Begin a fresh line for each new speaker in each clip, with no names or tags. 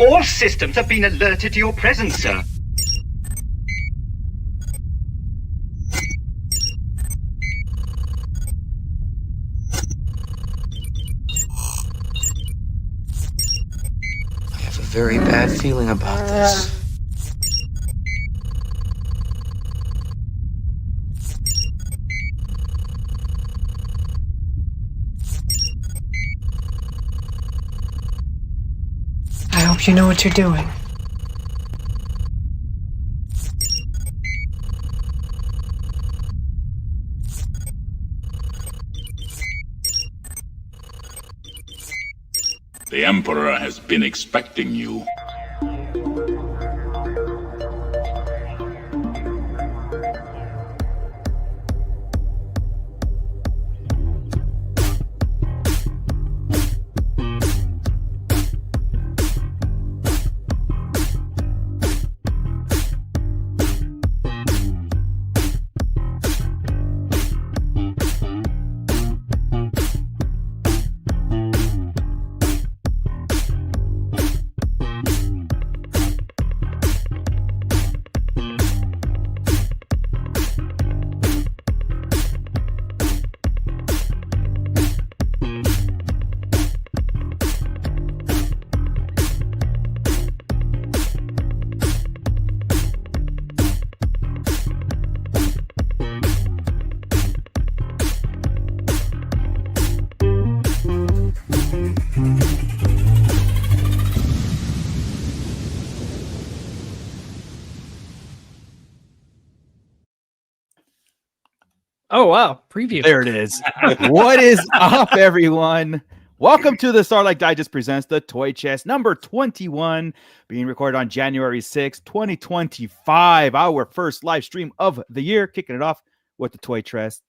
All systems have been alerted to your presence, sir.
I have a very bad feeling about this.
I hope you know what you're doing.
The Emperor has been expecting you.
Oh, wow. Preview.
There it is. What is up, everyone? Welcome to the Starlight Digest Presents the Toy Chest number 21, being recorded on January 6th, 2025. Our first live stream of the year, kicking it off with the Toy Chest.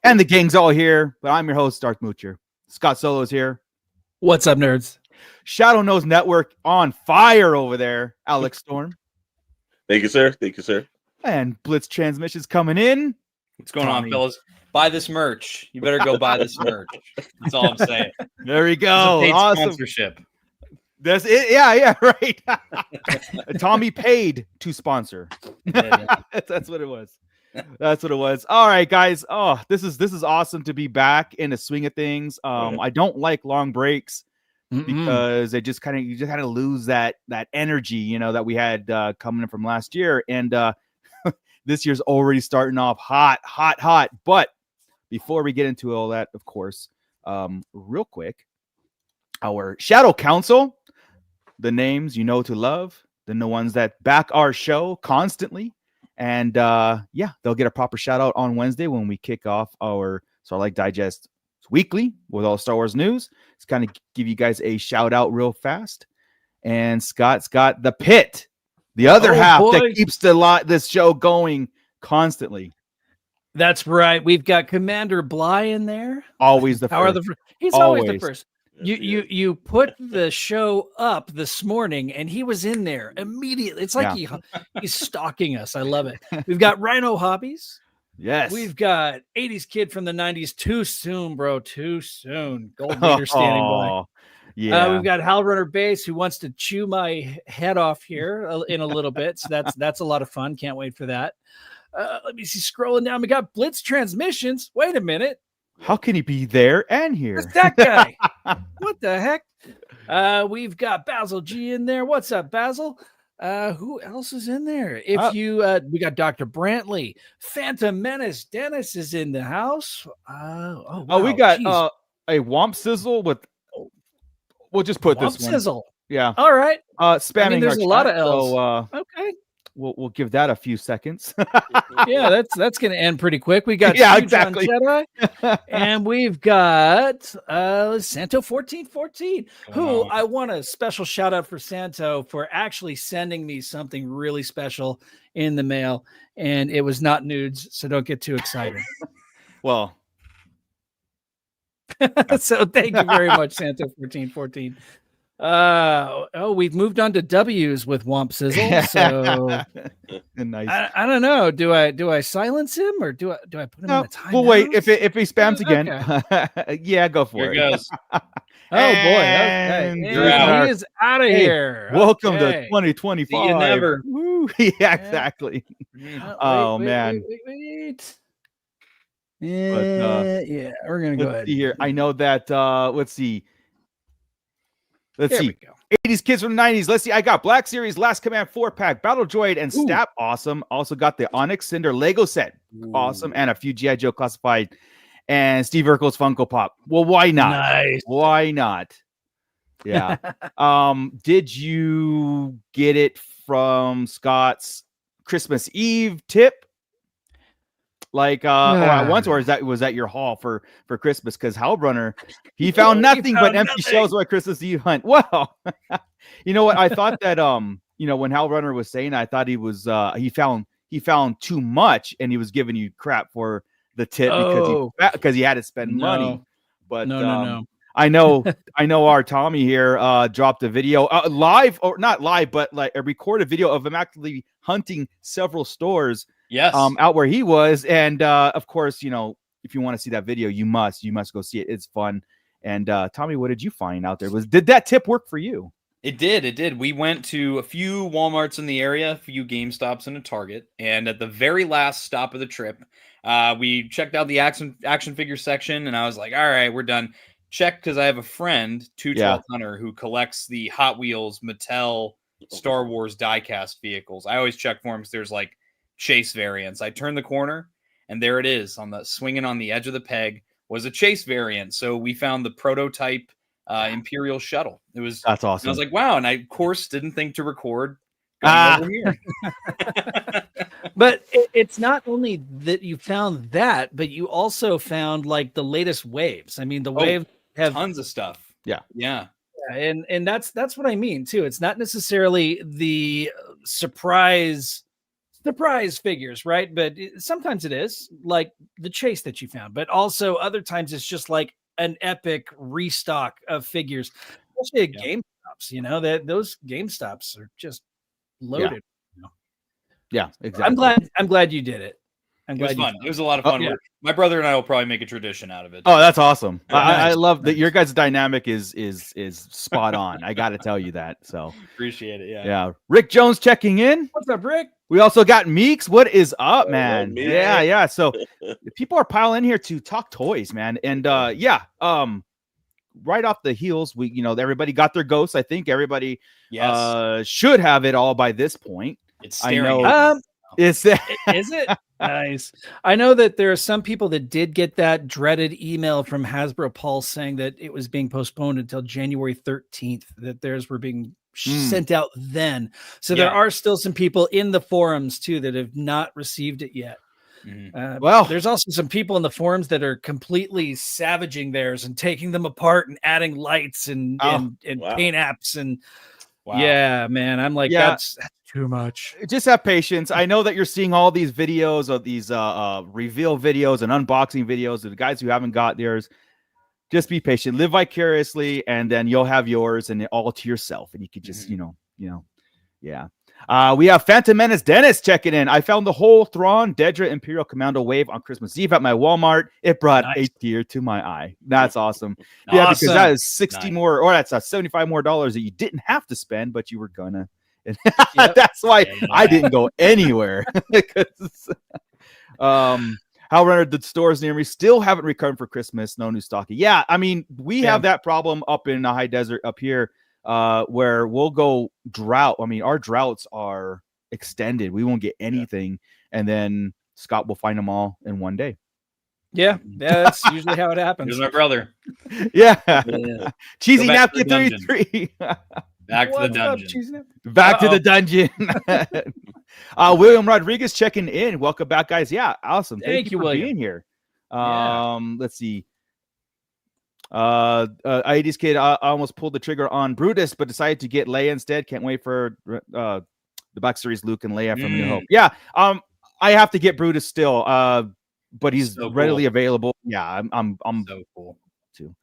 And the gang's all here, but I'm your host, Darth Moocher. Scott Solo's here.
What's up, nerds?
Shadow Nose Network on fire over there, Alex Storm.
Thank you, sir. Thank you, sir.
And Blitz Transmissions coming in.
What's going
Tommy.
on, fellas? Buy this merch. You better go buy this merch. That's all I'm saying.
There we go.
Paid
Awesome
sponsorship.
That's it. Yeah, right. Tommy paid to sponsor. That's what it was. That's what it was. All right, guys. Oh, this is awesome to be back in the swing of things. I don't like long breaks because you just kind of lose that energy, that we had coming in from last year, and this year's already starting off hot. But before we get into all that, of course, real quick, our Shadow Council, the names you know to love, the ones that back our show constantly. And they'll get a proper shout out on Wednesday when we kick off our Starlight Digest weekly with all Star Wars news. It's kind of give you guys a shout out real fast. And Scott's got the pit, the other half that keeps this show going constantly.
That's right. We've got Commander Bly in there.
Always the first.
He's always the first. You put the show up this morning and he was in there immediately. It's like he's stalking us. I love it. We've got Rhino Hobbies.
Yes.
We've got 80s kid from the 90s. Too soon, bro. Too soon. Gold leader standing by.
Yeah.
We've got Hal Runner Base who wants to chew my head off here in a little bit. So that's a lot of fun. Can't wait for that. Let me see. Scrolling down. We got Blitz Transmissions. Wait a minute.
How can he be there and here?
It's that guy. What the heck? We've got Basil G in there. What's up, Basil? Who else is in there? We got Dr. Brantley, Phantom Menace. Dennis is in the house. Wow.
We got a Womp Sizzle with. We'll just put
Womp
this one.
Sizzle.
Yeah.
All right.
Spamming.
There's a lot of L's.
So,
okay.
We'll give that a few seconds.
Yeah, that's going to end pretty quick. We got
exactly.
Jedi, and we've got Santo 1414, who I want a special shout out for Santo for actually sending me something really special in the mail, and it was not nudes, so don't get too excited.
Well,
so thank you very much, Santo 1414. We've moved on to W's with Womp Sizzle. So
Nice.
I don't know. Do I silence him or do I put him in a timeout?
Well, wait. If he spams again, yeah, go for
Here
it.
goes.
Oh boy, okay.
You're out.
He is out of here.
Welcome to
Okay.
2025.
See you never.
Woo. Yeah, exactly. Oh, man.
Wait.
But,
Yeah, we're gonna go
Let's
ahead.
see here. I know that. Let's see. Let's
There
see.
we go.
80s kids from the 90s. Let's see. I got Black Series, Last Command 4-pack, Battle Droid, and Stab. Awesome. Also got the Onyx Cinder Lego set. Awesome. And a few G.I. Joe classified. And Steve Urkel's Funko Pop. Well, why not?
Nice.
Why not? Yeah. Did you get it from Scott's Christmas Eve tip? Like once, or was that your haul for Christmas? Because Hellrunner, he found nothing but empty shells at Christmas Eve hunt. Well, you know what? I thought that when Hellrunner was saying, I thought he was he found too much, and he was giving you crap for the tip because he had to spend money. But
no.
I know our Tommy here dropped a video live, or not live, but like a recorded video of him actually hunting several stores.
Yes.
Out where he was. And of course, if you want to see that video, you must go see it. It's fun. And Tommy, what did you find out there? Did that tip work for you?
It did. We went to a few Walmarts in the area, a few GameStops, and a Target. And at the very last stop of the trip, we checked out the action figure section, and I was like, all right, we're done. Check, because I have a friend, 212 Hunter, who collects the Hot Wheels Mattel Star Wars diecast vehicles. I always check for him because there's like chase variants. I turned the corner, and there it is, swinging on the edge of the peg was a chase variant. So we found the prototype Imperial shuttle. That's awesome. I was like, wow. And I, of course, didn't think to record over here.
But it's not only that you found that, but you also found like the latest waves. I mean, the waves have
tons of stuff. Yeah.
And that's what I mean too. It's not necessarily the surprise figures, right? But sometimes it is like the chase that you found, but also other times it's just like an epic restock of figures, especially at GameStops. That those GameStops are just loaded.
Yeah, exactly.
I'm glad you did it.
It was fun. It was a lot of fun. My brother and I will probably make a tradition out of it.
Oh, that's awesome. I love that your guys' dynamic is spot on. I got to tell you that. So
appreciate it.
Yeah. Rick Jones checking in.
What's up, Rick?
We also got Meeks. What is up, man? Yeah. So people are piling in here to talk toys, man. And right off the heels, everybody got their ghosts. I think everybody should have it all by this point.
It's staring.
Is it?
Nice. I know that there are some people that did get that dreaded email from Hasbro Pulse saying that it was being postponed until January 13th, that theirs were being sent out then. So there are still some people in the forums too that have not received it yet. Well, there's also some people in the forums that are completely savaging theirs and taking them apart and adding lights and paint apps and yeah, man. I'm like, that's too much.
Just have patience. I know that you're seeing all these videos of these reveal videos and unboxing videos of the guys who haven't got theirs. Just be patient, live vicariously, and then you'll have yours and all to yourself. And you could just, we have Phantom Menace Dennis checking in. I found the whole Thrawn Dedra Imperial Commando wave on Christmas Eve at my Walmart. It brought a tear to my eye. That's awesome. Yeah, because that is 60 more, or that's $75 more that you didn't have to spend, but you were gonna. That's why I didn't go anywhere. However, the stores near me still haven't recovered for Christmas. No new stocking. Yeah, I mean, we have that problem up in the high desert up here, where we'll go drought. I mean, our droughts are extended. We won't get anything, and then Scott will find them all in one day.
Yeah, that's usually how it happens.
Here's my brother.
Yeah. Cheesy Napkin 33.
Back to the dungeon.
Back to the dungeon. William Rodriguez checking in. Welcome back, guys. Yeah, awesome. Thank you for being here. Let's see. 80s kid, I almost pulled the trigger on Brutus, but decided to get Leia instead. Can't wait for the Black Series Luke and Leia from New Hope. Yeah, I have to get Brutus still, but he's readily available. Yeah, I'm so cool too.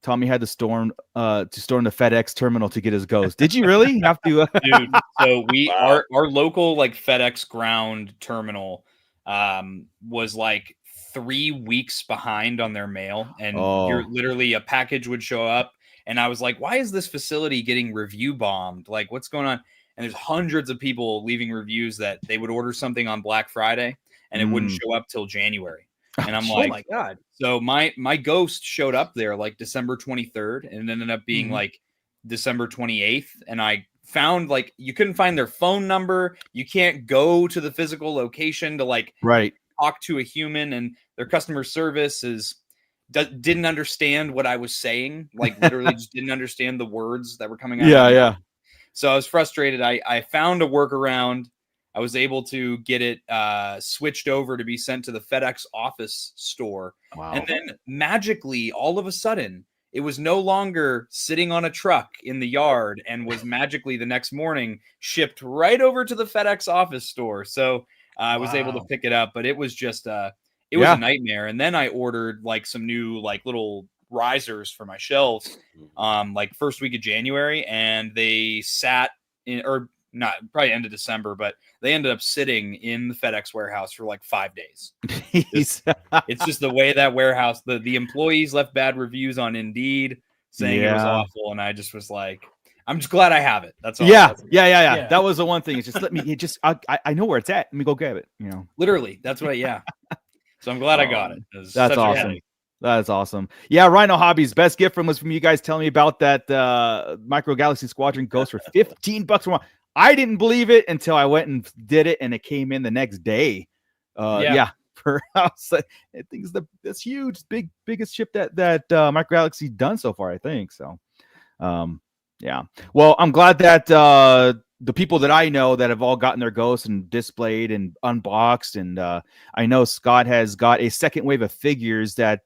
Tommy had to storm the FedEx terminal to get his Ghost. Did you really have to?
Dude, so our local like FedEx ground terminal was like 3 weeks behind on their mail, and you're literally a package would show up, and I was like, why is this facility getting review bombed? Like, what's going on? And there's hundreds of people leaving reviews that they would order something on Black Friday and it wouldn't show up till January. And I'm like,
oh my God.
So my Ghost showed up there like December 23rd and it ended up being like December 28th. And I found like you couldn't find their phone number. You can't go to the physical location to like talk to a human, and their customer service didn't understand what I was saying. Like literally just didn't understand the words that were coming out.
Yeah.
So I was frustrated. I found a workaround. I was able to get it switched over to be sent to the FedEx office store. Wow. And then magically, all of a sudden, it was no longer sitting on a truck in the yard and was magically the next morning shipped right over to the FedEx office store. So I was able to pick it up, but it was just it was a nightmare. And then I ordered like some new like little risers for my shelves like first week of January, and they sat in, or not probably end of December, but they ended up sitting in the FedEx warehouse for like 5 days. It's just the way that warehouse, the employees left bad reviews on Indeed saying it was awful, and I just was like, I'm just glad I have it. That's all.
Yeah. That was the one thing. It's just let me I know where it's at. Let me go grab it. You know,
literally. That's what. So I'm glad I got it.
That's awesome. That's awesome. Yeah, Rhino Hobbies. Best gift was from you guys telling me about that Micro Galaxy Squadron Ghost for $15 for one. I didn't believe it until I went and did it, and it came in the next day. Per house. I think it's huge, biggest ship that Micro Galaxy done so far, I think. So, yeah. Well, I'm glad that the people that I know that have all gotten their Ghosts and displayed and unboxed, and I know Scott has got a second wave of figures that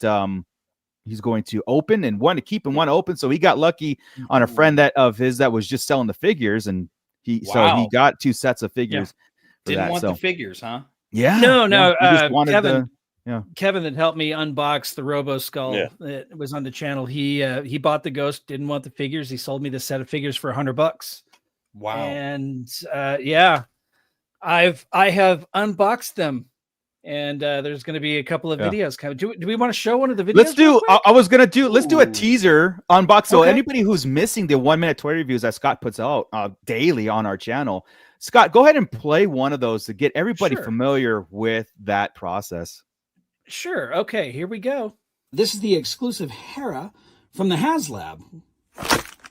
he's going to open, and one to keep and one open. So he got lucky on a friend of his that was just selling the figures, and he got 2 sets of figures.
Didn't want the figures, huh?
Yeah.
No.
Kevin.
Kevin that helped me unbox the Robo Skull that was on the channel. He bought the Ghost, didn't want the figures. He sold me the set of figures for $100.
Wow.
And I have unboxed them, and there's going to be a couple of videos coming. Do we want to show one of the videos?
Let's do. Let's do a teaser unbox. So anybody who's missing the 1 minute toy reviews that Scott puts out daily on our channel, Scott, go ahead and play one of those to get everybody familiar with that process.
Sure. Okay, here we go. This is the exclusive Hera from the Haslab.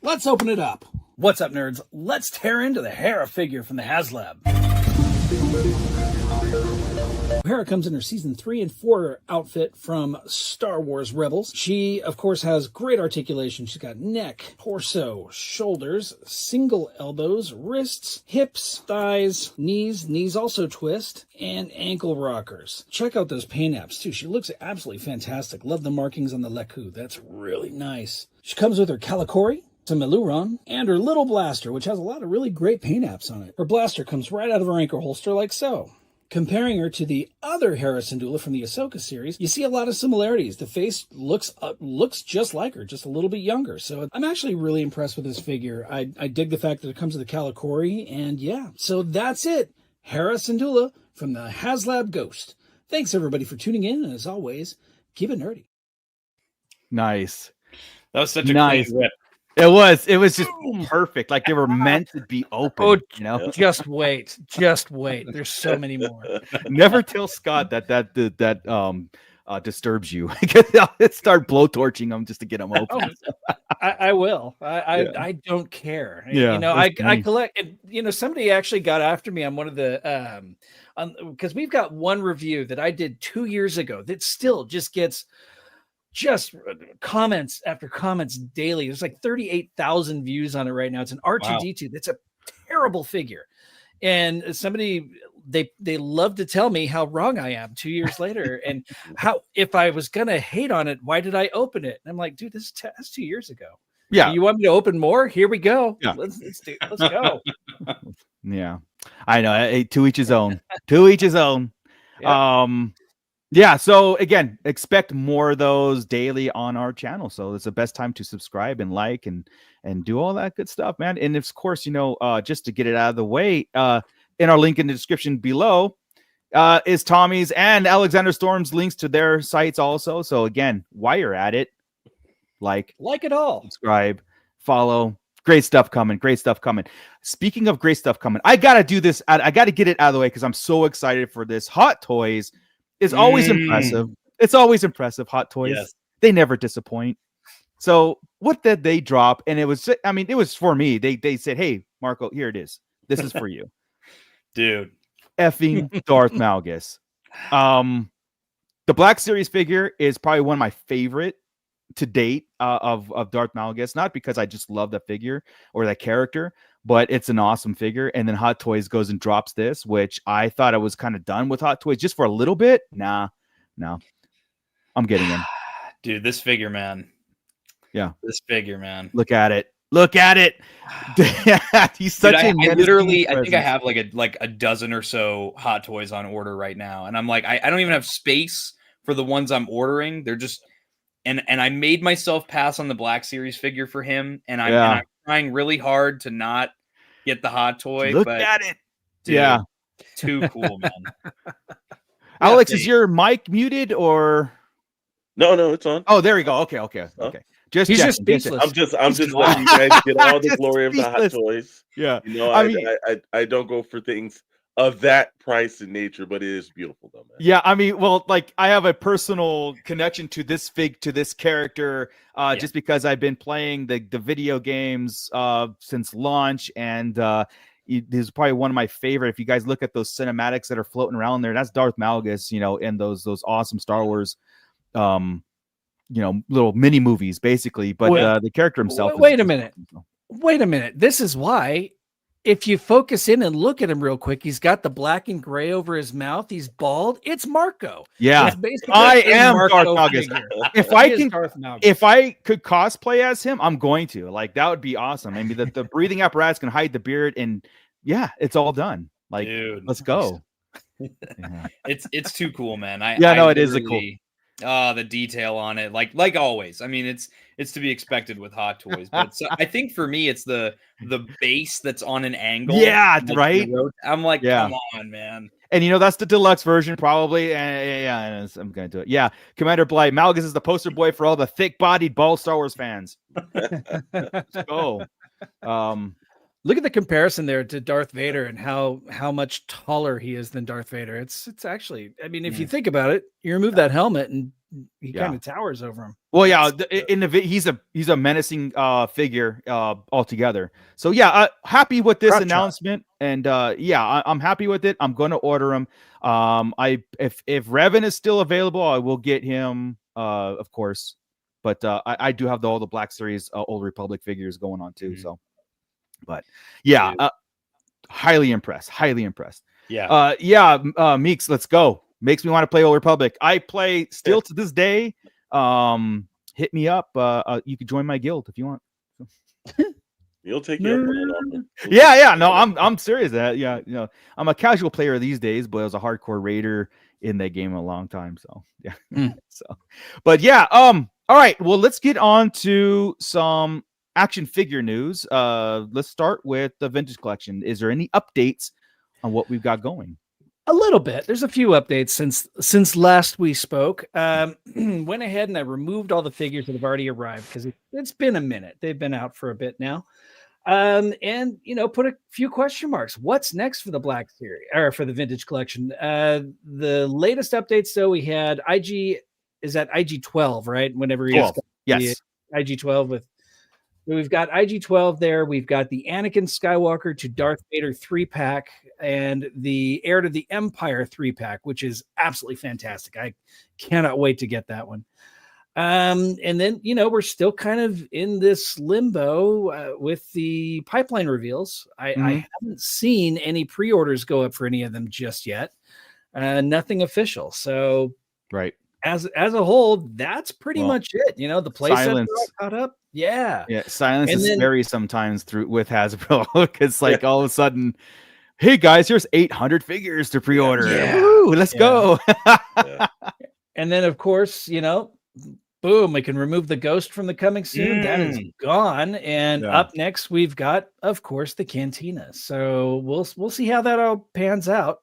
Let's open it up. What's up, nerds? Let's tear into the Hera figure from the Haslab. Hera comes in her season 3 and 4 outfit from Star Wars Rebels. She, of course, has great articulation. She's got neck, torso, shoulders, single elbows, wrists, hips, thighs, knees also twist, and ankle rockers. Check out those paint apps, too. She looks absolutely fantastic. Love the markings on the Leku. That's really nice. She comes with her Kalikori, some Meluron, and her little blaster, which has a lot of really great paint apps on it. Her blaster comes right out of her anchor holster like so. Comparing her to the other Hera Syndulla from the Ahsoka series, you see a lot of similarities. The face looks just like her, just a little bit younger. So I'm actually really impressed with this figure. I dig the fact that it comes with the Kalikori, and so that's it. Hera Syndulla from the Haslab Ghost. Thanks everybody for tuning in, and as always, keep it nerdy.
Nice.
That was such a clean whip.
It was just perfect. Like they were meant to be open. Oh,
you know, just wait. There's so many more.
Never tell Scott that disturbs you. Start blowtorching them just to get them open.
I will. I don't care. Yeah, you know, I collect. You know, somebody actually got after me on one of the because we've got one review that I did 2 years ago that still just gets comments after comments daily. There's like 38,000 views on it right now. It's an R2D2. That's a terrible figure. And somebody, they love to tell me how wrong I am 2 years later. And how, if I was going to hate on it, why did I open it? And I'm like, dude, that's 2 years ago.
Yeah.
You want me to open more? Here we go.
Yeah.
Let's go.
Yeah. I know. To each his own. To each his own. Yeah. Yeah, so again, expect more of those daily on our channel. So it's the best time to subscribe and like and do all that good stuff, man. And of course, just to get it out of the way, in our link in the description below is Tommy's and Alexander Storm's links to their sites also. So again, while you're at it, like
it all,
subscribe, follow. Great stuff coming. Great stuff coming. Speaking of great stuff coming, I gotta do this. I gotta get it out of the way because I'm so excited for this. Hot Toys is always impressive. It's always impressive. Hot Toys.
Yes.
They never disappoint. So what did they drop? And it was for me. They said, "Hey, Marco, here it is. This is for you."
Dude.
Effing Darth Malgus. The Black Series figure is probably one of my favorite to date of Darth Malgus, not because I just love the figure or that character, but it's an awesome figure. And then Hot Toys goes and drops this, which I thought I was kind of done with Hot Toys just for a little bit. No, I'm getting him.
Dude, this figure, man.
Yeah.
This figure, man.
Look at it. He's such
I think I have like a dozen or so Hot Toys on order right now. And I'm like, I don't even have space for the ones I'm ordering. They're just, and I made myself pass on the Black Series figure for him. And I'm trying really hard to not get the Hot Toy.
Look at it.
Dude,
yeah.
Too cool, man.
Alex, is your mic muted or?
No, it's on.
Oh, there we go. Okay.
He's just speechless.
I'm just letting you guys get all the glory of the Hot Toys.
Yeah.
I don't go for things of that price and nature, but it is beautiful though, man.
Yeah, I have a personal connection to this character just because I've been playing the video games since launch, and this is probably one of my favorite. If you guys look at those cinematics that are floating around there, that's Darth Malgus, in those awesome Star Wars little mini movies basically, but the character himself
wait a minute, this is why, if you focus in and look at him real quick, he's got the black and gray over his mouth, he's bald. It's Marco.
Yeah, I am Darth Malgus. If I could cosplay as him, I'm going to. Like, that would be awesome. I mean, the breathing apparatus can hide the beard, and yeah, it's all done. Like, dude, let's go.
Yeah. It's too cool, man.
It is a cool.
The detail on it, like always. I mean, it's to be expected with Hot Toys, but I think for me, it's the base that's on an angle.
Yeah, right.
I'm like, come on, man.
And that's the deluxe version, probably. Yeah, I'm gonna do it. Yeah, Commander Blight, Malgus is the poster boy for all the thick-bodied, bald Star Wars fans. Let's go.
Look at the comparison there to Darth Vader and how much taller he is than Darth Vader. It's actually, I mean, if you think about it, you remove that helmet and he kind of towers over him.
Well, yeah, he's a menacing figure altogether. So yeah, happy with this announcement, and I'm happy with it. I'm going to order him. If Revan is still available, I will get him, of course. But I do have all the Black Series Old Republic figures going on too. So. But yeah, highly impressed. Yeah. Meeks, let's go. Makes me want to play Old Republic. I play still to this day. Hit me up. You could join my guild if you want.
You'll take your offer.
Yeah. No, I'm serious. I'm a casual player these days, but I was a hardcore raider in that game a long time. So yeah. But yeah. All right. Well, let's get on to some action figure news. Let's start with the vintage collection. Is there any updates on what we've got going?
A little bit. There's a few updates since last we spoke. Went ahead and I removed all the figures that have already arrived because it's been a minute. They've been out for a bit now. And put a few question marks. What's next for the Black Series or for the vintage collection? The latest updates, though, we had IG is at IG-12, right? Whenever he IG-12 we've got IG-12 there. We've got the Anakin Skywalker to Darth Vader 3-pack and the Heir to the Empire 3-pack, which is absolutely fantastic. I cannot wait to get that one. And then, we're still kind of in this limbo with the pipeline reveals. I haven't seen any pre-orders go up for any of them just yet. Nothing official. So
right.
As a whole, that's pretty much it. The playsets are all caught up. Yeah.
Silence is scary sometimes with Hasbro. It's like all of a sudden hey guys, here's 800 figures to pre-order.
Yeah.
Woo, let's go.
And then, of course, boom, we can remove the ghost from the coming soon. That is gone. And up next, we've got, of course, the Cantina. So we'll see how that all pans out.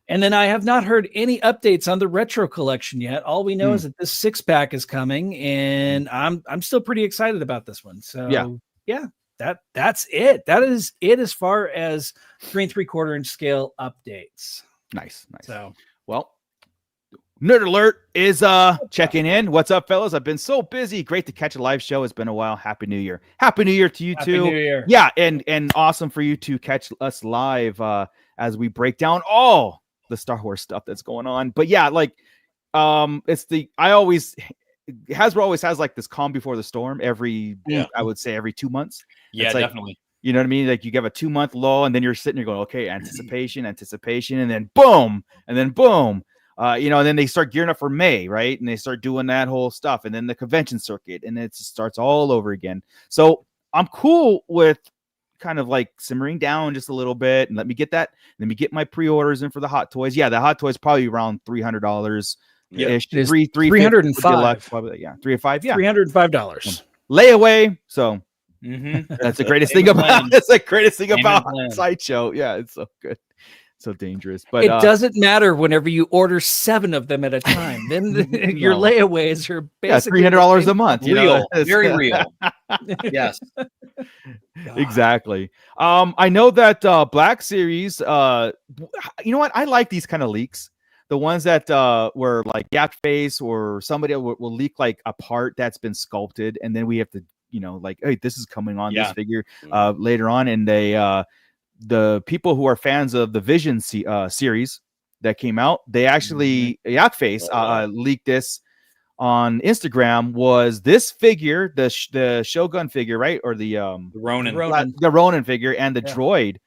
And then I have not heard any updates on the retro collection yet. All we know is that this 6-pack is coming, and I'm still pretty excited about this one. So yeah, that's it. That is it as far as 3 3/4 inch scale updates.
Nice.
So
well, Nerd Alert is checking in. What's up, fellas? I've been so busy. Great to catch a live show. It's been a while. Happy New Year. Happy New Year to you too.
New Year.
Yeah, and awesome for you to catch us live as we break down all the Star Wars stuff that's going on. But yeah, like Hasbro always has like this calm before the storm I would say every 2 months.
Yeah,
it's like,
definitely.
You know what I mean? Like you give a 2-month lull, and then you're sitting there going, okay, anticipation, and then boom, and then they start gearing up for May, right? And they start doing that whole stuff, and then the convention circuit, and it starts all over again. So I'm cool with kind of like simmering down just a little bit, and let me get my pre-orders in for the Hot Toys. Yeah, the Hot Toys probably around $300 ish.
It is
$305.
$305. Yeah, $305
layaway. So that's the greatest thing about Sideshow. Yeah, it's so good. So dangerous, but
it doesn't matter whenever you order 7 of them at a time. Then your layaways are basically
$300 a month.
Real, very real. Yes,
exactly. I know that Black Series. You know what? I like these kind of leaks. The ones that were like Gap Face or somebody will leak like a part that's been sculpted, and then we have to, like, hey, this is coming on this figure later on, and they. The people who are fans of the Vision series that came out, they actually Yak Face leaked this on Instagram. Was this figure the Shogun figure, right, or the
Ronin
figure, and the droid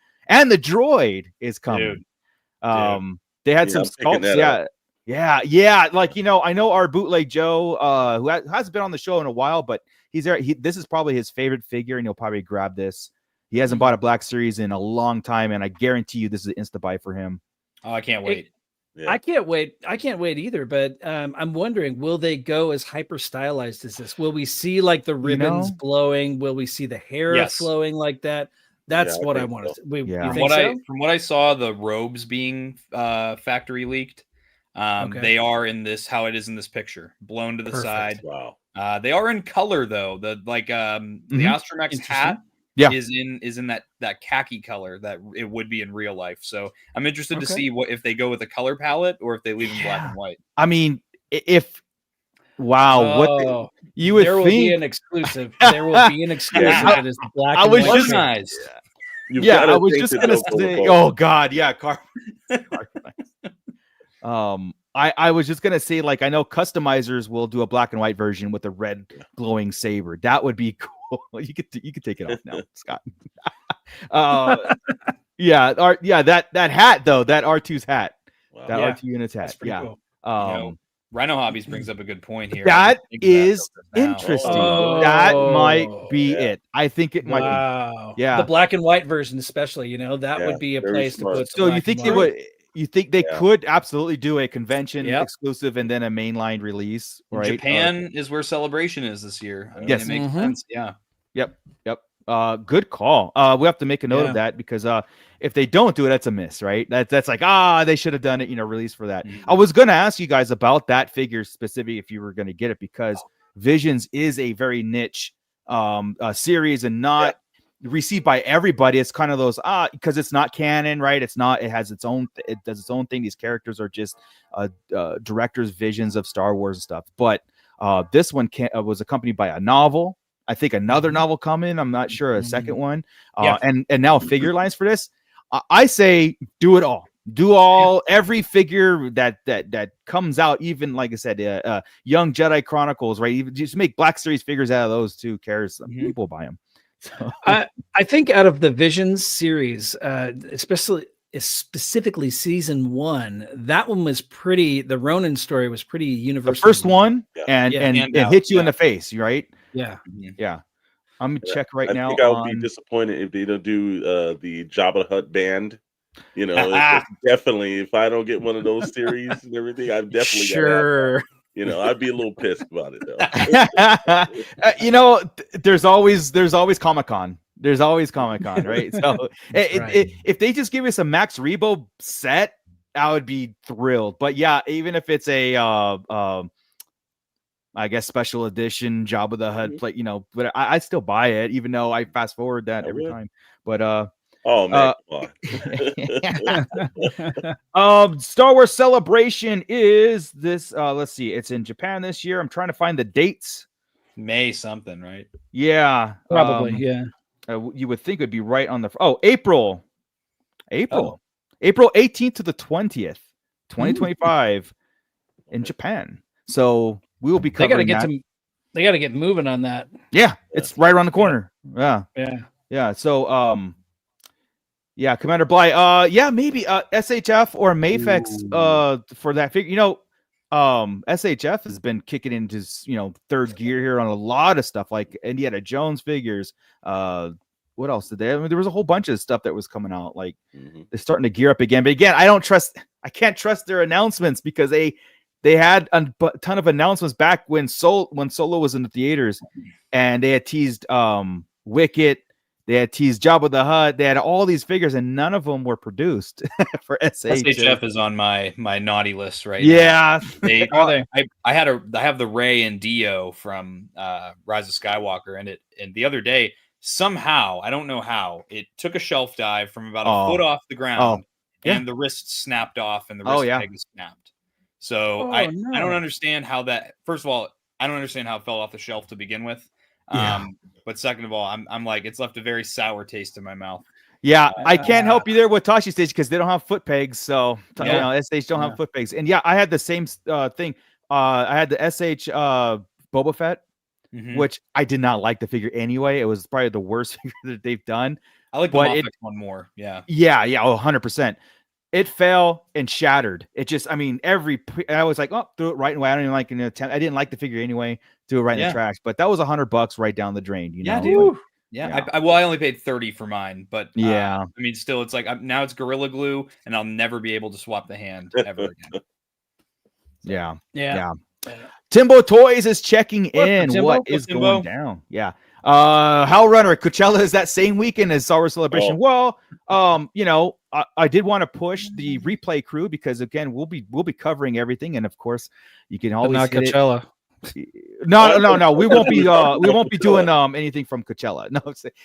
is coming. Dude. They had some sculpts, yeah. Like I know our bootleg Joe, who hasn't been on the show in a while, but he's there. This is probably his favorite figure, and he'll probably grab this. He hasn't bought a Black Series in a long time, and I guarantee you this is an insta-buy for him.
Oh, I can't wait.
I can't wait. I can't wait either. But I'm wondering, will they go as hyper stylized as this? Will we see like the ribbons blowing? Will we see the hair flowing like that? That's what I want to see.
From what I saw, the robes being factory leaked, they are in this how it is in this picture, blown to the side. Wow. They are in color though. The Astromech's hat. Is in that khaki color that it would be in real life. So I'm interested to see if they go with a color palette or if they leave in black and white.
I mean, what you would
there will be an exclusive. There will be an exclusive that is black and white.
I was just gonna say, oh god, I was just gonna say, like, I know customizers will do a black and white version with a red glowing saber. That would be cool. You could take it off now, Scott. That hat though, that R2's hat, that R2 unit's hat.
Cool. Rhino Hobbies brings up a good point here.
That is interesting. That might be it. I think it might be. Yeah,
the black and white version, especially. That would be a place to put.
So you think they would? You think they could absolutely do a convention exclusive and then a mainline release, right?
Japan is where Celebration is this year. I mean,
yes,
it makes sense. Yeah.
Yep. Good call. We have to make a note of that because if they don't do it, that's a miss, right? That's like they should have done it, release for that. I was going to ask you guys about that figure specifically if you were going to get it, because Visions is a very niche series and not received by everybody. It's kind of those because it's not canon, right? It has its own, it does its own thing. These characters are just directors' visions of Star Wars and stuff. But this one was accompanied by a novel. I think another novel coming. I'm not sure, a second one. And now figure lines for this. I say do it all. Every figure that comes out, even like I said, Young Jedi Chronicles, right? Even just make Black Series figures out of those too. Cares? People buy them. So.
I think out of the Visions series, specifically season 1, that one was pretty. The Ronin story was pretty universal.
The first one, and hit you in the face, right?
Yeah.
I'm gonna check right now.
I think I would be disappointed if they don't do the Jabba the Hutt band You know, it's definitely if I don't get one of those series and everything, I've definitely got to have that. You know, I'd be a little pissed about it though.
You know, there's always Comic-Con. There's always Comic-Con, right? So if they just give us a Max Rebo set, I would be thrilled. But yeah, even if it's a I guess special edition Jabba the Hutt plate, you know, but I still buy it, even though I fast forward that every time. But
oh man,
Star Wars Celebration is this. Let's see, it's in Japan this year. I'm trying to find the dates.
May something, right?
Yeah,
Probably. Yeah.
You would think it would be right on the. April 18th to the 20th, 2025, in Japan. So we will be covering
They got to get moving on that.
Yeah, it's right around the corner. Yeah. So yeah, Commander Bly. Yeah, maybe SHF or Mafex for that figure. You know, SHF has been kicking into third gear here on a lot of stuff, like Indiana Jones figures. What else did they? I mean, there was a whole bunch of stuff that was coming out. Like they're starting to gear up again. But again, I can't trust their announcements because they had a ton of announcements back when Solo was in the theaters, and they had teased Wicket. They had teased Jabba the Hutt. They had all these figures, and none of them were produced for SHF.
SHF is on my naughty list right
now.
I have the Rey and Dio from Rise of Skywalker, and the other day somehow, I don't know how, it took a shelf dive from about a foot off the ground, and the wrist snapped off, and the wrist peg is snapped. So I don't understand how that. First of all, I don't understand how it fell off the shelf to begin with. But second of all, I'm like, it's left a very sour taste in my mouth.
Yeah, I can't help you there with Tashi Stage because they don't have foot pegs. So SH don't have foot pegs. And yeah, I had the same thing. I had the SH Boba Fett, which I did not like the figure anyway. It was probably the worst figure that they've done.
I like the Moffitt one more. Yeah,
100%. It fell and shattered. It just, I was like, oh, threw it right away. I don't even like an attempt. I didn't like the figure anyway. Threw it right in the trash. But that was $100 right down the drain. You know?
Dude. I only paid $30 for mine, but still, it's like now it's Gorilla Glue, and I'll never be able to swap the hand ever again.
Yeah. Timbo Toys is checking in. What is going down? Yeah. Hell Runner Coachella is that same weekend as Star Wars Celebration. Well, I did want to push the replay crew because again, we'll be covering everything, and of course, you can always
not Coachella.
No, we won't be doing anything from Coachella. No.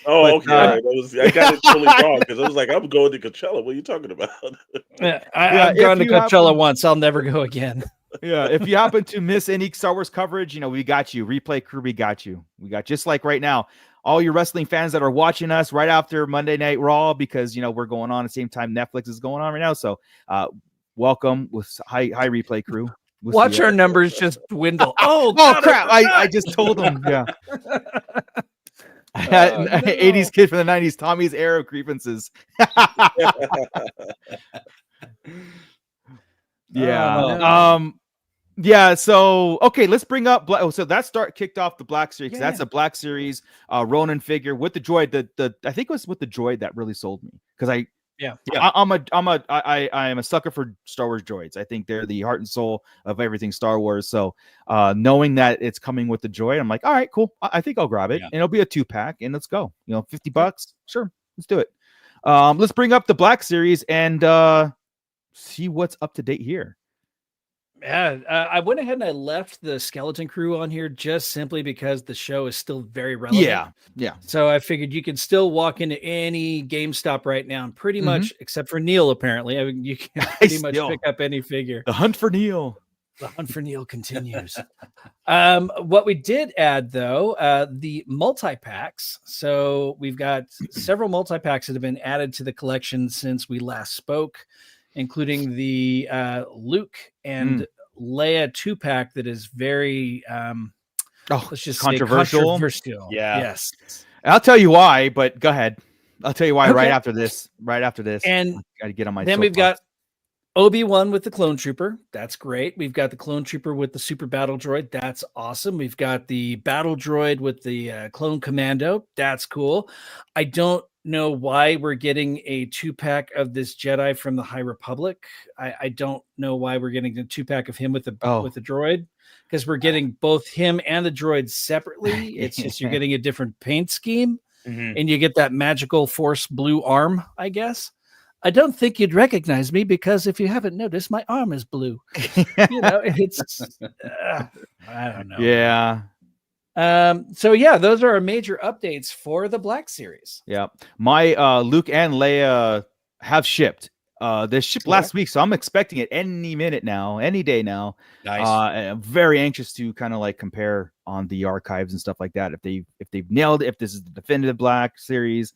I got it totally wrong because I was like, I'm going to Coachella. What are you talking about?
I've gone to Coachella once. I'll never go again.
Yeah, if you happen to miss any Star Wars coverage, we got you. Replay crew, we got you. We got just like right now, all your wrestling fans that are watching us right after Monday Night Raw because we're going on at the same time Netflix is going on right now. So, welcome with hi replay crew.
Watch our numbers just dwindle.
Oh crap! I just told them. Yeah. 80s kid from the 90s. Tommy's era of grievances. Yeah. So okay, let's bring up. So that kicked off the Black Series. That's a Black Series Ronin figure with the droid. I think it was with the droid that really sold me because I am a sucker for Star Wars droids. I think they're the heart and soul of everything Star Wars. So knowing that it's coming with the droid, I'm like, all right, cool. I think I'll grab it, and it'll be a 2-pack, and let's go. $50, sure, let's do it. Let's bring up the Black Series and see what's up to date here.
Yeah, I went ahead and I left the Skeleton Crew on here just simply because the show is still very relevant.
Yeah.
So I figured you can still walk into any GameStop right now and pretty much, except for Neil, apparently, you can pretty much pick up any figure.
The hunt for Neil.
The hunt for Neil continues. What we did add, though, the multi-packs. So we've got several multi-packs that have been added to the collection since we last spoke, including the Luke and Leia 2-pack that is very let's just
controversial.
Yeah. Yes.
I'll tell you why, but go ahead. I'll tell you why right after this.
And
I gotta get on my
then we've got Obi-Wan with the Clone Trooper. That's great. We've got the Clone Trooper with the Super Battle Droid. That's awesome. We've got the Battle Droid with the Clone Commando. That's cool. I don't know why we're getting a 2-pack of this Jedi from the High Republic. I don't know why we're getting a 2-pack of him with the droid, because we're getting both him and the droid separately. It's just you're getting a different paint scheme, and you get that magical Force blue arm, I guess. I don't think you'd recognize me because if you haven't noticed, my arm is blue. It's I don't know.
Yeah.
So yeah, those are our major updates for the Black Series.
Yeah. My Luke and Leia have shipped. They shipped last week, so I'm expecting it any minute now, any day now.
Nice.
I'm very anxious to kind of like compare on the archives and stuff like that. If they've nailed it, if this is the definitive Black Series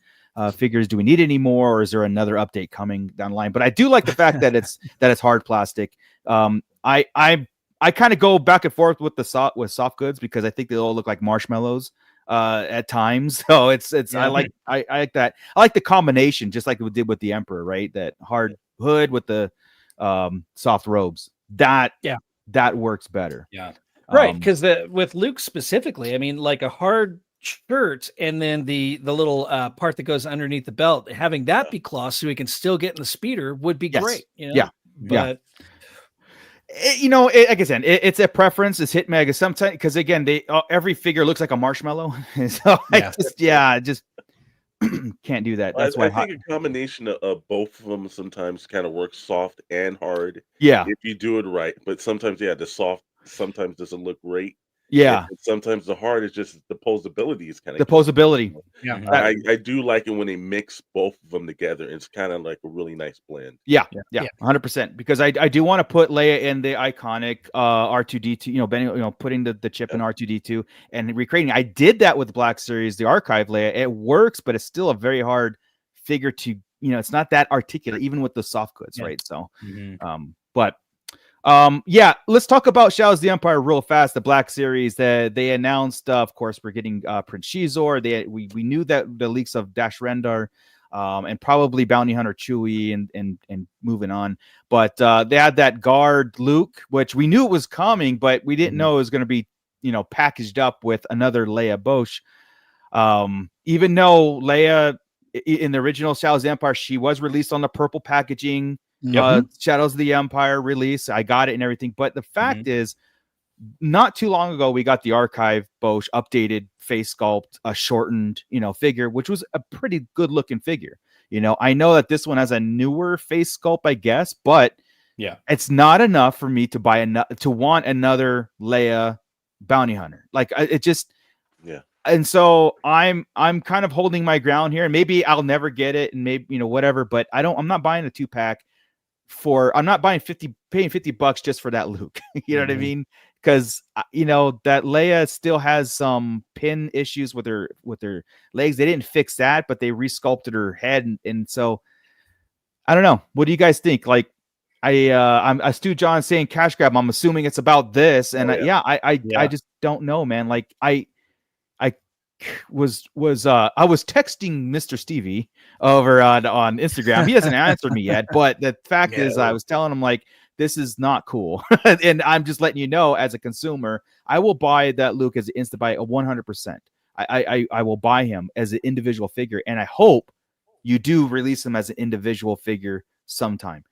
figures, do we need any more, or is there another update coming down the line? But I do like the fact that it's hard plastic. I kind of go back and forth with soft goods because I think they all look like marshmallows at times. So it's I like that. I like the combination, just like we did with the Emperor, right? That hard hood with the soft robes. That works better.
Yeah. Right, because with Luke specifically, I mean, like a hard shirt and then the little part that goes underneath the belt, having that be cloth so he can still get in the speeder would be great.
Yeah.
But
like I said, it's a preference. It's hit mega sometimes because again, every figure looks like a marshmallow. So I just can't do that. That's why
I think a combination of both of them sometimes kind of works soft and hard.
Yeah,
if you do it right. But sometimes, the soft sometimes doesn't look great.
Yeah.
And sometimes the hard is just the posability is kind of
the posability.
Yeah.
I do like it when they mix both of them together. It's kind of like a really nice blend.
Yeah. 100%. Because I do want to put Leia in the iconic R2D2, putting the chip in R2D2 and recreating. I did that with Black Series, the archive Leia. It works, but it's still a very hard figure to, it's not that articulate, even with the soft goods, right? So, let's talk about Shadows of the Empire real fast. The Black Series that they announced, of course, we're getting Prince Shizor. We knew that the leaks of Dash Rendar, and probably Bounty Hunter Chewie and moving on. But they had that guard Luke, which we knew it was coming, but we didn't know it was going to be, packaged up with another Leia Bosch. Even though Leia in the original Shadows of the Empire, she was released on the purple packaging. Shadows of the Empire release. I got it and everything. But the fact is, not too long ago, we got the archive Bosch updated face sculpt, a shortened, figure, which was a pretty good looking figure. I know that this one has a newer face sculpt, I guess, but it's not enough for me to buy to want another Leia bounty hunter. Like it just, And so I'm kind of holding my ground here, and maybe I'll never get it, and maybe whatever. But I'm not buying a 2-pack. I'm not paying $50 just for that Luke. You know what I mean? Because that Leia still has some pin issues with her legs. They didn't fix that, but they resculpted her head, and so I don't know. What do you guys think? Like, I'm Stu John saying cash grab. I'm assuming it's about this, and I just don't know, man. Like I was texting Mr. Stevie over on Instagram. He hasn't answered me yet, but the fact is I was telling him like, this is not cool. And I'm just letting you know, as a consumer, I will buy that Luke as an insta-buy 100%. I will buy him as an individual figure. And I hope you do release him as an individual figure sometime.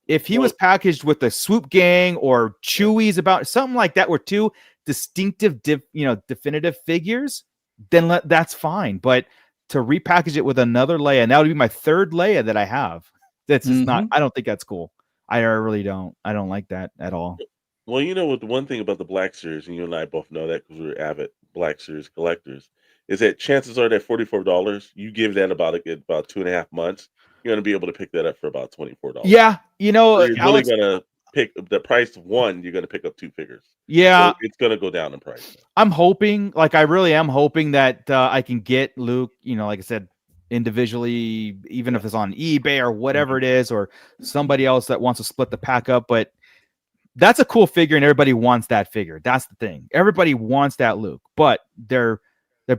If he was packaged with the Swoop Gang or Chewie's about something like that, were two distinctive, definitive figures, then that's fine. But to repackage it with another Leia, and that would be my third Leia that I have. That's just not. I don't think that's cool. I really don't. I don't like that at all.
Well, what the one thing about the Black Series, and you and I both know that because we're avid Black Series collectors, is that chances are that $44, you give that about 2.5 months, you're going to be able to pick that up for about $24.
Yeah,
so you're really going to pick the price of one. You're going to pick up 2 figures.
Yeah,
so it's going to go down in price.
I'm hoping, I really am hoping that I can get Luke, like I said, individually, even if it's on eBay or whatever it is, or somebody else that wants to split the pack up. But that's a cool figure, and everybody wants that figure. That's the thing. Everybody wants that Luke, but they're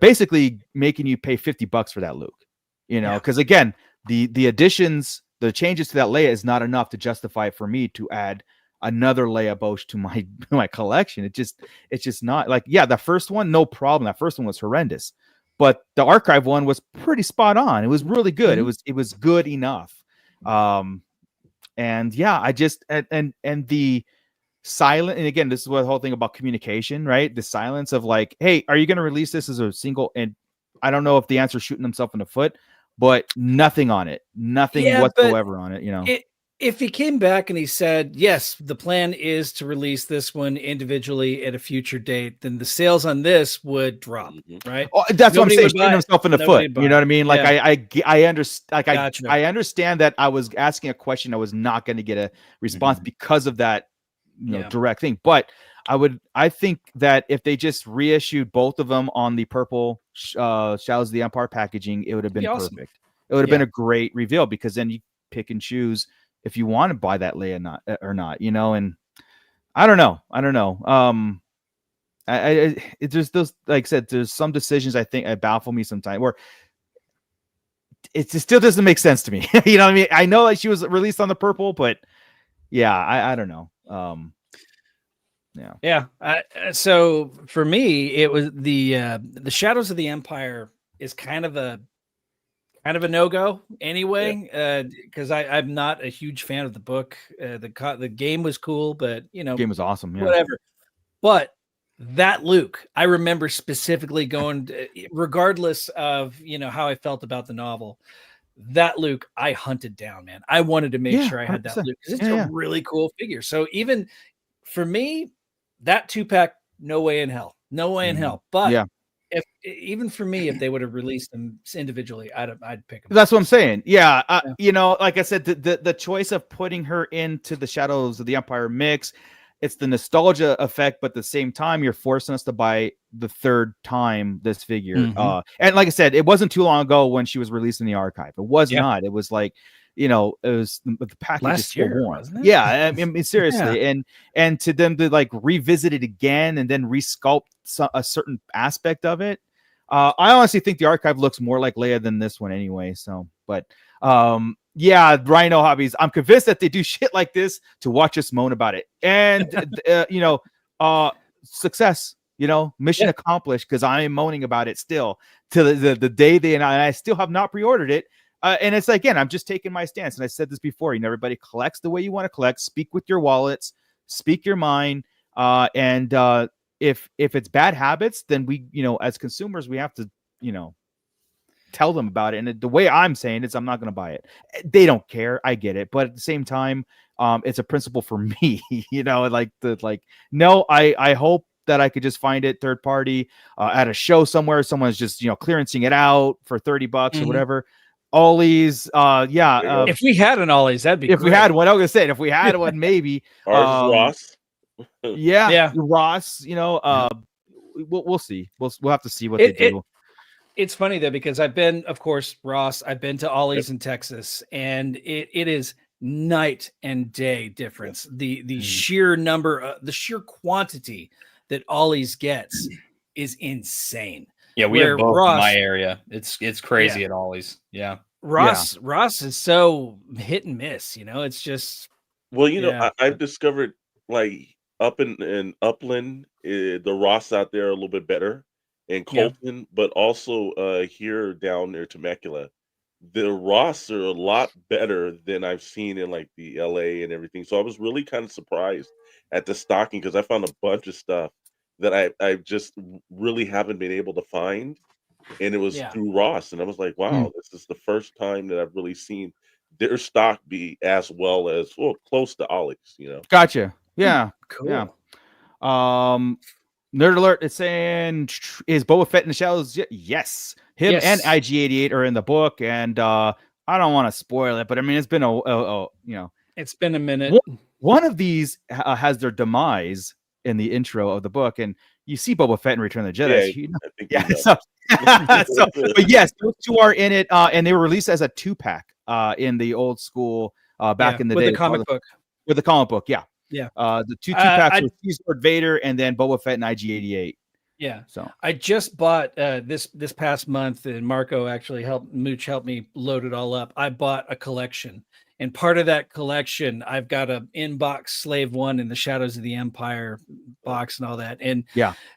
basically making you pay $50 for that Luke. Because again, the additions, the changes to that Leia is not enough to justify it for me to add another Leia Bosch to my collection. It's just not the first one, no problem. That first one was horrendous, but the archive one was pretty spot on. It was really good.
Mhm.
It was good enough. And yeah, I just and the silent, and again, this is what the whole thing about communication, right? The silence of like, hey, are you going to release this as a single? And I don't know if the answer is shooting himself in the foot, but nothing on it, nothing
Yeah, but
whatsoever on it, you know.
If he came back and he said, yes, the plan is to release this one individually at a future date, then the sales on this would drop, right?
Oh, that's
Nobody
what I'm saying.
would
Shooting
buy it.
himself in the
Nobody
foot.
would buy
You know
it.
what I mean? Like
Yeah.
I understand. Like
Gotcha.
I understand that I was asking a question. I was not going to get a response because of that,
Yeah.
direct thing. But I think that if they just reissued both of them on the purple Shadows of the Empire packaging, it would have been
Be awesome.
perfect. It would have
Yeah.
been a great reveal, because then you pick and choose if you want to buy that Leia or not, you know. And I don't know. It's just those, like I said, there's some decisions I think baffle me sometimes, where it still doesn't make sense to me. You know what I mean? I know like she was released on the purple, but yeah, I don't know.
Yeah. So for me, it was the Shadows of the Empire is kind of a no-go anyway, because I'm not a huge fan of the book. The game was cool, but
Game was awesome. Yeah.
whatever. But that Luke, I remember specifically going, regardless of how I felt about the novel, that Luke I hunted down, man. I wanted to make sure I had that
100%.
Luke, because it's a really cool figure. So even for me, that 2-pack, no way in hell. But even for me, if they would have released them individually, I'd pick them.
That's what I'm saying. Yeah. Like I said, the choice of putting her into the Shadows of the Empire mix, it's the nostalgia effect, but at the same time, you're forcing us to buy the third time this figure. And like I said, it wasn't too long ago when she was released in the archive. It was not. It was like, it was the package
last year,
warm.
wasn't it?
Yeah, I mean seriously, and to them to like revisit it again and then resculpt a certain aspect of it. I honestly think the archive looks more like Leia than this one anyway. So, but yeah, Rhino Hobbies, I'm convinced that they do shit like this to watch us moan about it. And success, mission accomplished, because I am moaning about it still to the day and I still have not pre-ordered it. And it's like, again, I'm just taking my stance. And I said this before, everybody collects the way you want to collect, speak with your wallets, speak your mind. And if it's bad habits, then we, as consumers, we have to, tell them about it. And the way I'm saying is I'm not going to buy it. They don't care. I get it. But at the same time, it's a principle for me, no, I hope that I could just find it third party at a show somewhere. Someone's just, clearancing it out for $30 or whatever. Ollie's,
if we had an Ollie's, that'd be
if
great.
we had one. I was gonna say, if we had one, maybe
Ross.
Ross. We'll see. We'll have to see what they do.
It's funny though, because I've been, of course, Ross. I've been to Ollie's in Texas, and it is night and day difference. The sheer number, the sheer quantity that Ollie's gets is insane.
Yeah, we have both in my area. It's crazy at Ollie's. Yeah.
Ross is so hit and miss, it's just
I've discovered like up in Upland, the Ross out there are a little bit better, in Colton, but also here down near Temecula, the Ross are a lot better than I've seen in like the LA and everything. So I was really kind of surprised at the stocking, because I found a bunch of stuff that I just really haven't been able to find, and it was through Ross, and I was like, wow, this is the first time that I've really seen their stock be as well as close to Ollie's.
Gotcha. Yeah.
Cool.
Yeah. Nerd alert! It's saying, is Boba Fett in the Shadows? Yes, him and IG-88 are in the book, and I don't want to spoil it, but I mean, it's been
it's been a minute.
One of these has their demise in the intro of the book, and you see Boba Fett in Return of the Jedi. But yes, those two are in it, and they were released as a 2-pack in the old school back in the day
with the comic book.
With the comic book, yeah. The two 2-packs were Lord Vader and then Boba Fett and IG-88.
Yeah.
So
I just bought this past month, and Marco actually helped me load it all up. I bought a collection And part of that collection, I've got a inbox Slave One in the Shadows of the Empire box and all that. And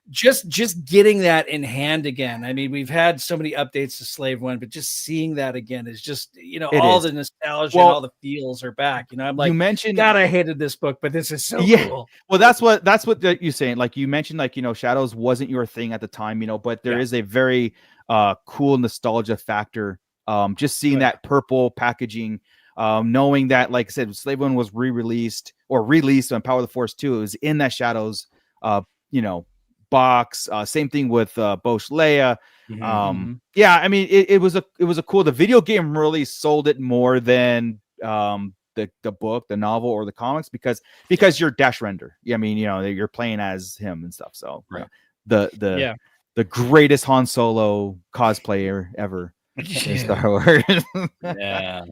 just getting that in hand again. I mean, we've had so many updates to Slave One, but just seeing that again is just, all the nostalgia and all the feels are back. I'm like,
you mentioned,
God, I hated this book, but this is so cool.
Well, that's what you're saying. Like you mentioned, like, Shadows wasn't your thing at the time, but there is a very cool nostalgia factor. Just seeing that purple packaging, knowing that, like I said, Slave One was released on Power of the Force 2. It was in that Shadows, box. Same thing with Bosch Leia. Yeah, I mean, it was a cool. The video game really sold it more than the book, the novel, or the comics because you're Dash Render. I mean, you're playing as him and stuff. So the greatest Han Solo cosplayer ever. Star Wars.
I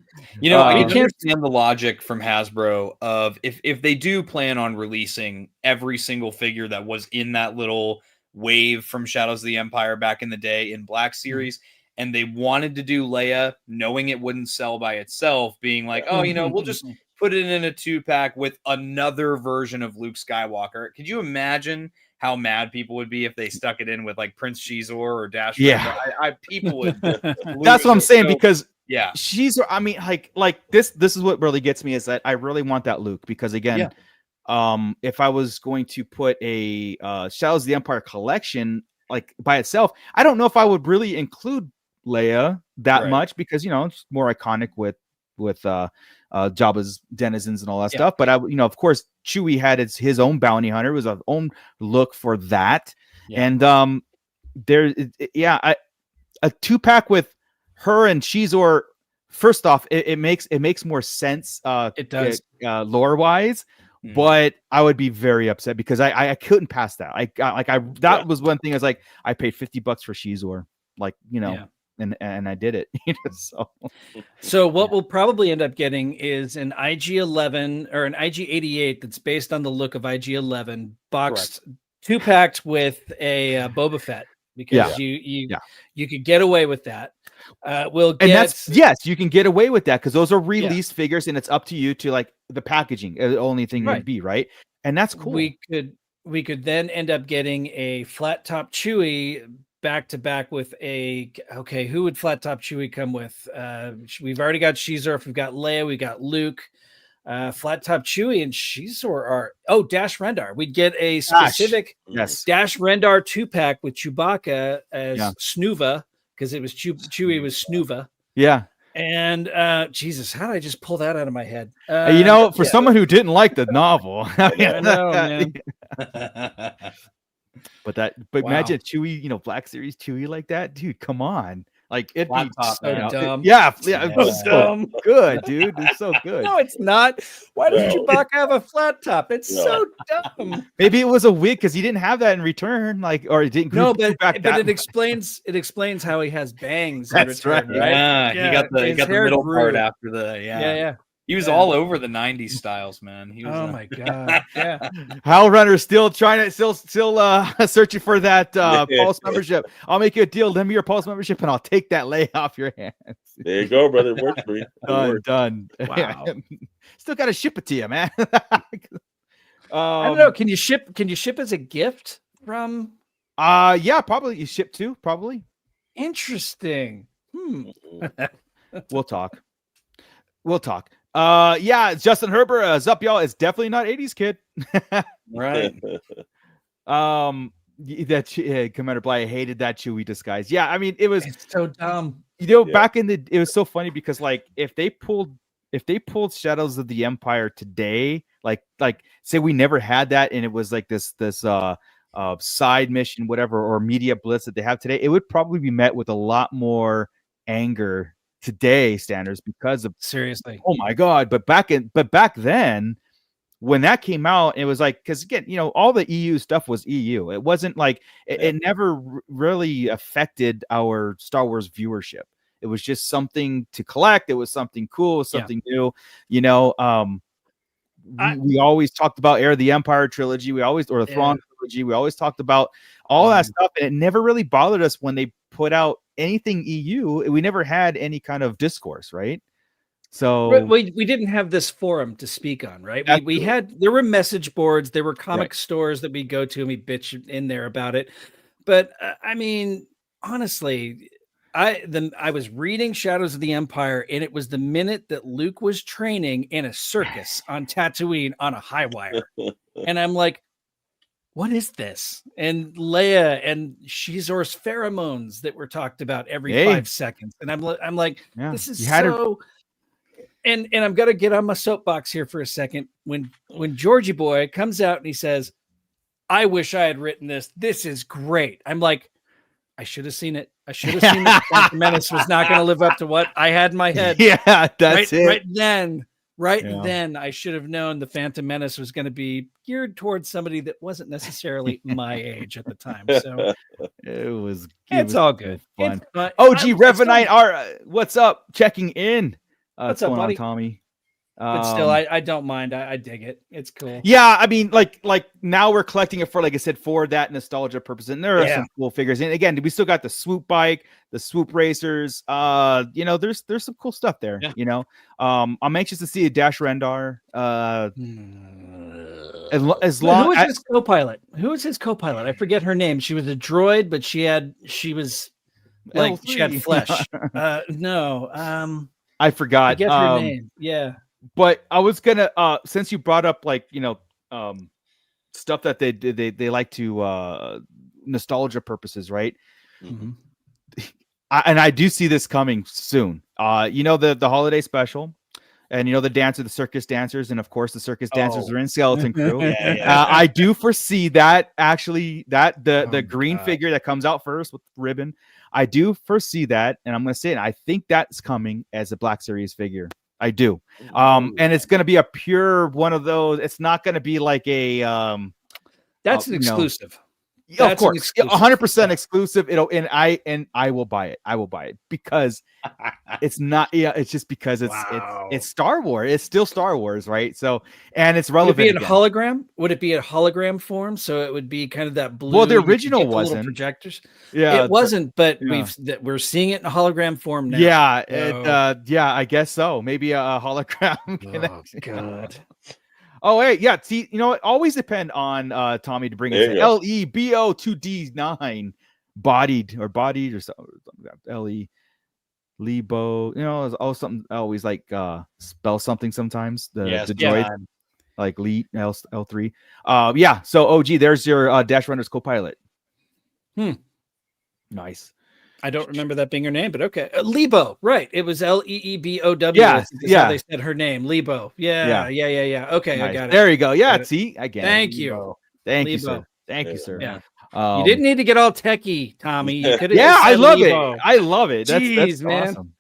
can understand the logic from Hasbro of if they do plan on releasing every single figure that was in that little wave from Shadows of the Empire back in the day in Black Series, and they wanted to do Leia, knowing it wouldn't sell by itself, being like, we'll just put it in a 2-pack with another version of Luke Skywalker. Could you imagine how mad people would be if they stuck it in with like Prince Shizor or Dash? People would.
That's what I'm saying, because
Shizor.
I mean, like this is what really gets me, is that I really want that Luke, because again, if I was going to put a Shadows of the Empire collection like by itself, I don't know if I would really include Leia that much, because it's more iconic with Jabba's denizens and all that stuff. But of course, Chewie had his own bounty hunter. It was a own look for that. And a 2-pack with her and Shizor. First off, it makes more sense.
It does,
lore wise. But I would be very upset because I couldn't pass that. That was one thing. I was like, I paid $50 for Shizor, and I did it.
So what we'll probably end up getting is an IG-11 or an IG-88 that's based on the look of IG-11, boxed 2-packed with a Boba Fett, because you could get away with that.
You can get away with that because those are released figures, and it's up to you to like the packaging. The only thing would be right, and that's cool.
We could then end up getting a flat top Chewie back to back with who would flat top Chewie come with? We've already got Shizor. We've got Leia. We got Luke. Flat top Chewie and Shizor are Dash Rendar. We'd get a specific Dash Rendar 2-pack with Chewbacca as Snuva, because it was Chewie was Snuva.
Yeah.
And Jesus, how did I just pull that out of my head?
For someone who didn't like the novel,
I know, man.
But imagine Chewie, Black Series Chewie like that, dude. Come on, like it'd be
so dumb.
It's so dumb. Good, dude. It's so good.
No, it's not. Why does Chewbacca have a flat top? It's so dumb.
Maybe it was a wig because he didn't have that in return, or he didn't.
No, but it explains how he has bangs.
That's
in return,
right.
Yeah, he got the middle part after the
yeah.
He was all over the 90s styles, man. He was,
my god. Yeah.
Hal Runner's still searching for that Pulse membership. I'll make you a deal. Lend me your Pulse membership and I'll take that lay off your hands.
There you go, brother. It worked for you.
Done.
Wow.
Still got to ship it to you, man.
I don't know. Can you ship as a gift from?
Yeah, probably. You ship too, probably.
Interesting.
We'll talk. It's Justin Herbert. Up, y'all. It's definitely not 80s kid.
Right.
Commander Bly hated that Chewie disguise. Yeah, I mean, it's
so dumb.
Back in it was so funny because like if they pulled Shadows of the Empire today, like say we never had that and it was like this side mission, whatever, or media blitz that they have today, it would probably be met with a lot more anger today standards because of
seriously.
Oh my god! But back then, when that came out, it was like because again, all the EU stuff was EU. It wasn't like it never really affected our Star Wars viewership. It was just something to collect. It was something cool. It was something new. We always talked about Heir of the Empire trilogy. Or the Thrawn trilogy. We always talked about all that stuff, and it never really bothered us when they put out anything EU. We never had any kind of discourse, right? So
we didn't have this forum to speak on, right? There were message boards, there were comic stores that we go to and we bitch in there about it. But I mean, honestly, I was reading Shadows of the Empire, and it was the minute that Luke was training in a circus on Tatooine on a high wire, and I'm like, what is this? And Leia and Shizor's pheromones that were talked about every 5 seconds, and I'm like, this is so. And I'm gonna get on my soapbox here for a second. When Georgie boy comes out and he says, "I wish I had written this. This is great." I'm like, I should have seen it. I should have seen that the Phantom Menace was not going to live up to what I had in my head.
Yeah, that's it.
Right then, I should have known the Phantom Menace was going to be geared towards somebody that wasn't necessarily my age at the time. So
it's all good. Fun.
OG
Revenite, what's up? Checking in.
What's up,
going
buddy?
on, Tommy?
But still, I don't mind. I dig it. It's cool.
Yeah, I mean, like now we're collecting it for, like I said, for that nostalgia purpose. And there are some cool figures. And again, we still got the swoop bike, the swoop racers. There's some cool stuff there. Yeah. I'm anxious to see a Dash Rendar. As long
who was his co-pilot? Who was his co-pilot? I forget her name. She was a droid, but she was like L3. She had flesh. No.
I forgot.
I get her name. Yeah.
But I was gonna since you brought up stuff that they like to nostalgia purposes, right?
Mm-hmm.
I do see this coming soon. The holiday special, and the circus dancers, and of course the circus dancers are in Skeleton Crew. I do foresee that the green figure that comes out first with the ribbon. I do foresee that, and I'm going to say it. I think that's coming as a Black Series figure. I do. And it's going to be a pure one of those. It's not going to be like a
that's an exclusive.
Of course, 100% exclusive. I will buy it. I will buy it because it's not. Yeah, it's just because it's Star Wars. It's still Star Wars, right? So, and it's relevant.
Would it be in hologram? Would it be a hologram form? So it would be kind of that blue.
Well, the original wasn't
projectors.
Yeah,
it wasn't. But we're seeing it in a hologram form now.
Yeah, I guess so. Maybe a hologram.
Oh God.
Oh, hey, yeah. See, always depend on Tommy to bring it. LEBO2D9 bodied or something. LE Lebo. Something. I always like spell something sometimes. The droid, like L3. So OG, there's your Dash Runner's co-pilot. Nice.
I don't remember that being her name, but okay. Lebo, right. It was Leebow.
Yeah.
How they said her name. Lebo. Yeah. Okay,
nice.
I got it.
There you go. Yeah, see, again.
Thank you.
Thank you, sir. Thank you, sir.
Yeah. You didn't need to get all techie, Tommy. You could have
I love Lebo. It. I love it. That's
man.
Awesome.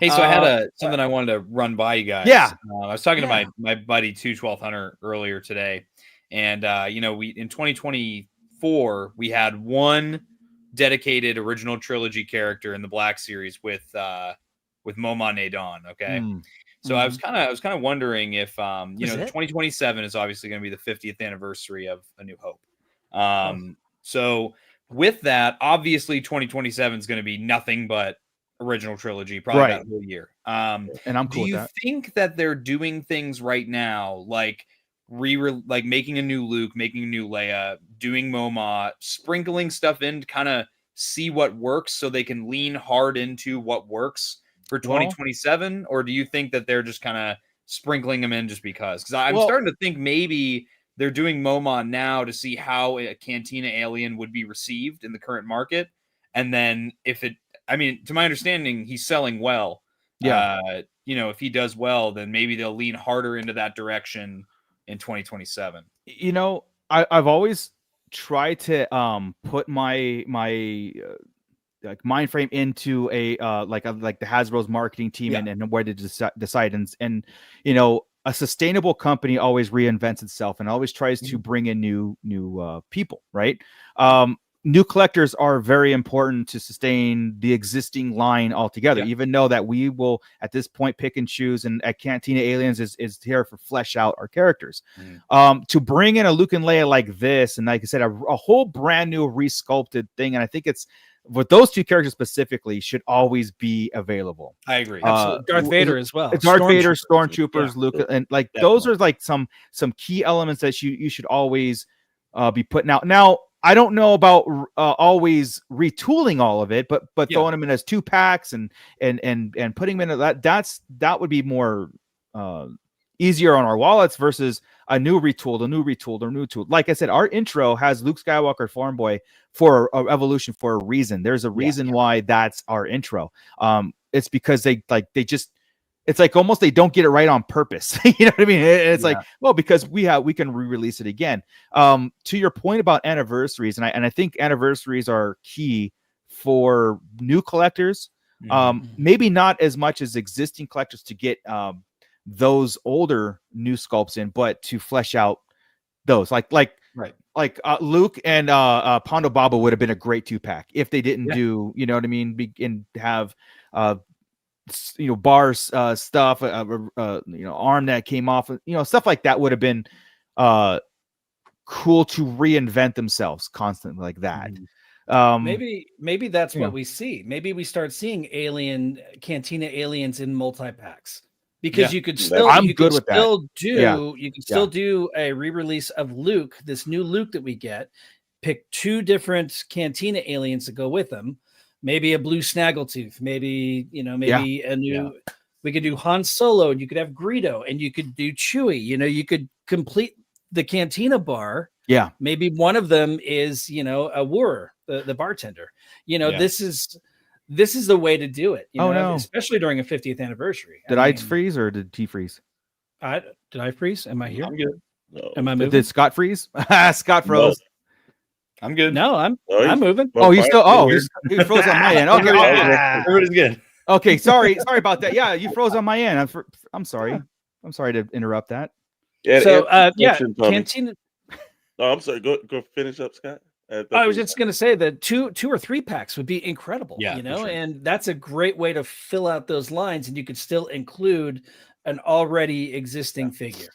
Hey, so I had something I wanted to run by you guys.
Yeah.
I was talking to my buddy 212 Hunter earlier today. And we in 2024, we had one dedicated original trilogy character in the Black Series with Moma Nadon. Okay. So I was kind of wondering if 2027 is obviously going to be the 50th anniversary of A New Hope. So with that, obviously 2027 is going to be nothing but original trilogy probably that whole year.
And I'm cool
do you
with that.
think that they're doing things right now like making a new Luke, making a new Leia, doing Moma, sprinkling stuff in to kind of see what works so they can lean hard into what works for 2027? Or do you think that they're just kind of sprinkling them in just because? Because I'm starting to think maybe they're doing Moma now to see how a Cantina alien would be received in the current market. And then to my understanding, he's selling well.
Yeah.
If he does well, then maybe they'll lean harder into that direction in 2027.
I've always tried to put my like mind frame into a like the Hasbro's marketing team and where to decide and a sustainable company always reinvents itself and always tries to bring in new people, right? New collectors are very important to sustain the existing line altogether, even though that we will at this point pick and choose, and at Cantina Aliens is here for flesh out our characters. To bring in a Luke and Leia like this, and like I said, a whole brand new resculpted thing, and I think it's but those two characters specifically should always be available.
I agree.
Absolutely. Darth Vader as well.
Darth Vader,
Stormtroopers.
Stormtroopers,
Yeah.
Luke, and like
Definitely.
those are like some key elements that you should always be putting out. Now, I don't know about always retooling all of it, but throwing them in as 2-packs and putting them in that would be more easier on our wallets versus a new retool. Like I said, our intro has Luke Skywalker Farm Boy for Evolution for a reason. There's a reason why that's our intro. It's because it's like almost they don't get it right on purpose. You know what I mean? It's like, well, because we can re-release it again. To your point about anniversaries, and I think anniversaries are key for new collectors. Maybe not as much as existing collectors to get those older new sculpts in, but to flesh out those like Luke and Pondo Baba would have been a great 2-pack if they didn't do, you know what I mean, and have bars stuff, arm that came off, stuff like that would have been cool to reinvent themselves constantly like that.
Maybe that's what we see. Maybe we start seeing Cantina aliens in multi-packs. Because you could still, do a re-release of Luke, this new Luke that we get. Pick 2 different Cantina aliens to go with them. Maybe a blue Snaggletooth. Maybe a new. We could do Han Solo, and you could have Greedo, and you could do Chewie. You could complete the Cantina bar. Yeah. Maybe one of them is a Woorer, the bartender. This is the way to do it. Especially during a 50th anniversary.
Did I freeze or did he freeze?
Did I freeze? Am I here?
I'm good.
No.
Am I moving?
Did Scott freeze? Scott froze.
I'm good.
No, I'm moving.
He froze on my end. Okay,
everybody's good.
Okay, sorry about that. Yeah, you froze on my end. I'm sorry. I'm sorry to interrupt that.
Cantina.
Oh, I'm sorry. Go finish up, Scott.
I was just going to say that 2 or 3 packs would be incredible,
sure.
And that's a great way to fill out those lines, and you could still include an already existing figure.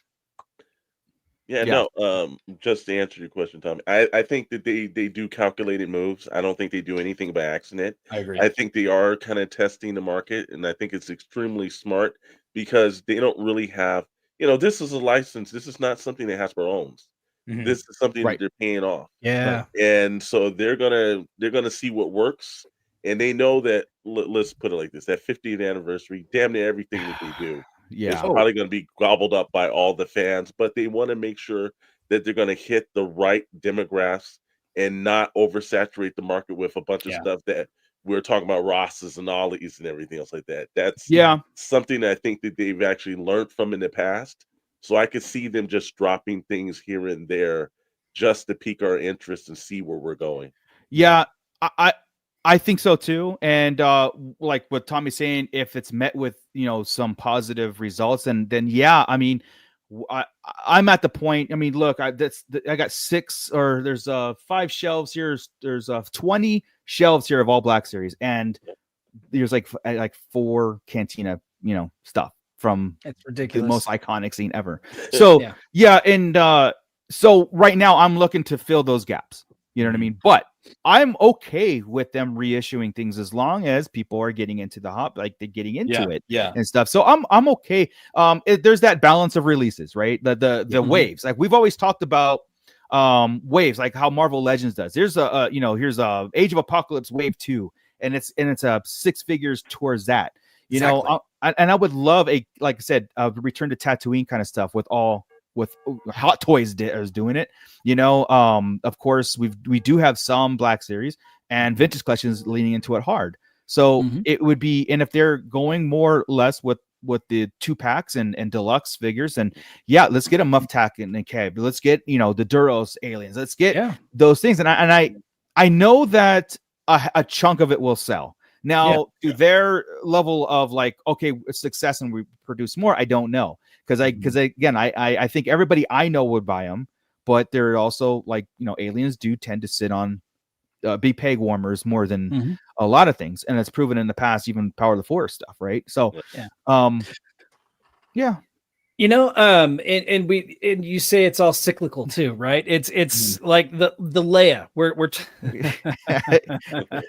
Just to answer your question, Tommy, I think that they do calculated moves. I don't think they do anything by accident.
I agree.
I think they are kind of testing the market, and I think it's extremely smart because they don't really have, this is a license. This is not something that Hasbro owns. Mm-hmm. This is something that they're paying off.
Yeah.
And so they're gonna see what works, and they know that. Let's put it like this: that 50th anniversary, damn near everything that they do. It's probably going to be gobbled up by all the fans, but they want to make sure that they're going to hit the right demographics and not oversaturate the market with a bunch of stuff that we're talking about, Rosses and Ollies and everything else like that. That's something that I think that they've actually learned from in the past. So I could see them just dropping things here and there just to pique our interest and see where we're going.
Yeah, I think so too. And like what Tommy's saying, if it's met with some positive results, then I mean, I'm at the point. I mean, look, I got 6 or there's 5 shelves here. There's 20 shelves here of all Black Series, and there's like 4 Cantina stuff from
it's ridiculous,
the most iconic scene ever. So so right now I'm looking to fill those gaps. You know what I mean? But I'm okay with them reissuing things as long as people are getting into the they're getting into it and stuff. So I'm okay. There's that balance of releases, right? The waves. Like we've always talked about waves, like how Marvel Legends does. There's here's a Age of Apocalypse Wave 2, and it's 6 figures towards that. I would love like I said, return to Tatooine kind of stuff with Hot Toys is doing it. Of course we do have some Black Series and Vintage Collections leaning into it hard. So it would be, and if they're going more or less with the 2-packs and deluxe figures, and let's get a Muff Tack and a Cab. Let's get the Duros aliens. Let's get those things. And I know that a chunk of it will sell. Now, to their level of success and we produce more, I don't know. Because I think everybody I know would buy them, but they're also aliens do tend to sit on be peg warmers more than a lot of things, and it's proven in the past, even Power of the Force stuff, right? So,
And you say it's all cyclical too, right? It's like the Leia.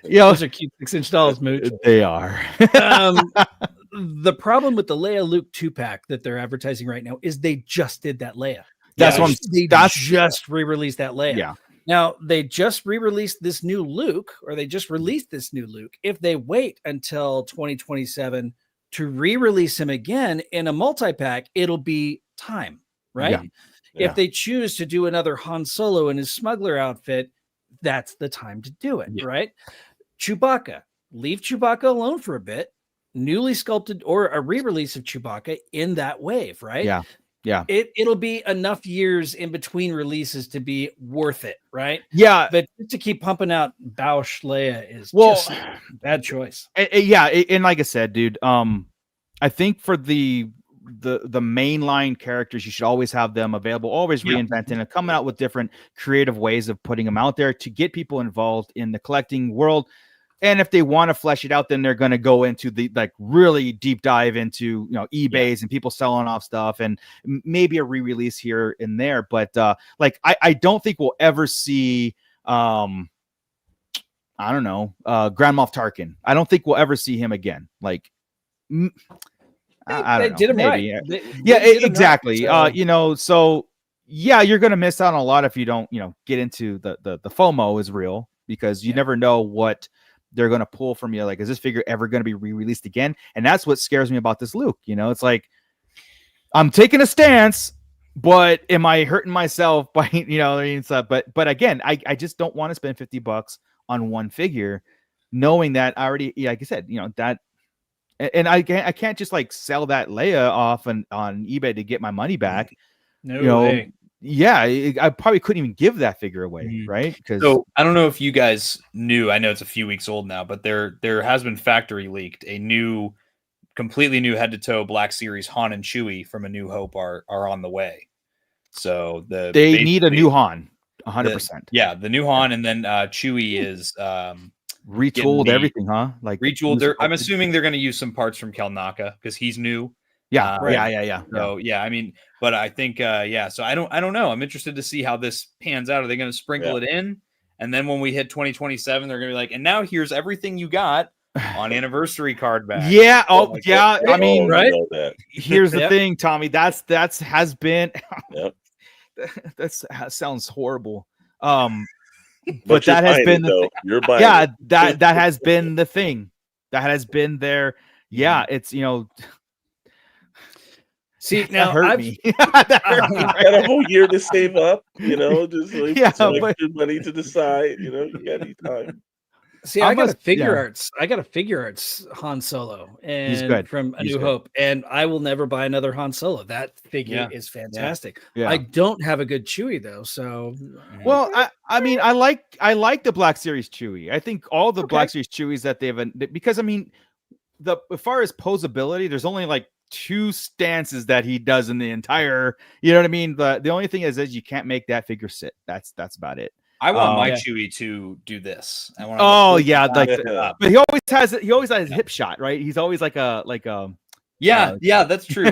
Those are cute 6-inch dolls, Mooch.
They are.
The problem with the Leia Luke 2-pack that they're advertising right now is they just did that Leia.
They
just re-released that Leia.
Yeah.
Now they just re-released this new Luke, or they just released this new Luke. If they wait until 2027 to re-release him again in a multi-pack, it'll be time, right?
Yeah.
If they choose to do another Han Solo in his smuggler outfit, that's the time to do it, right? Chewbacca, leave Chewbacca alone for a bit. Newly sculpted or a re-release of Chewbacca in that wave, right?
Yeah.
It'll be enough years in between releases to be worth it, right?
Yeah.
But to keep pumping out Bausch Leia is just a bad choice.
And like I said, dude, I think for the mainline characters, you should always have them available, always reinventing and coming out with different creative ways of putting them out there to get people involved in the collecting world. And if they want to flesh it out, then they're going to go into the really deep dive into eBays and people selling off stuff and maybe a re-release here and there. But I don't think we'll ever see I don't know, Grand Moff Tarkin. I don't think we'll ever see him again. Like I don't know.
Did him
maybe.
right.
Exactly.
Right, so.
So you're going to miss out on a lot if you don't get into the FOMO is real, because you never know what they're going to pull from you. Like, is this figure ever going to be re-released again? And that's what scares me about this Luke. It's like, I'm taking a stance, but am I hurting myself by, but again, I just don't want to spend $50 on one figure, knowing that I already, like I said, that, and I can't just like sell that Leia off on eBay to get my money back.
No way.
Yeah, I probably couldn't even give that figure away, right?
So I don't know if you guys knew. I know it's a few weeks old now, but there has been factory leaked a completely new head-to-toe Black Series Han and Chewie from A New Hope are on the way. So
they need a new Han, 100%.
Yeah, the new Han, and then Chewie is
retooled everything, huh? Like
retooled. I'm assuming they're going to use some parts from Kelnaka because he's new.
Yeah,
So I mean, but I think so I don't know. I'm interested to see how this pans out. Are they going to sprinkle it in, and then when we hit 2027, they're going to be like, and now here's everything you got on anniversary card back.
Yeah. Oh, yeah. I mean,
right.
Here's the thing, Tommy. That's has been.
Yep.
That sounds horrible. But that has been the thing.
You're buying.
Yeah, that has been the thing. That has been there. Yeah, it's
See, now
hurt me. That hurt me.
Got a whole year to save up, just like
but
extra money to decide. You got any time.
See, I got a figure arts Han Solo, and
he's good.
From A New Hope, and I will never buy another Han Solo. That figure is fantastic.
Yeah.
I don't have a good Chewie though, so
well, I mean, I like the Black Series Chewie. I think all the Black Series Chewies that they've because I mean, as far as posability, there's only like 2 stances that he does in the entire. You know what I mean? The only thing is you can't make that figure sit. That's about it.
I want my Chewie to do this. I want.
But he always has his hip shot, right? He's always like a
that's true.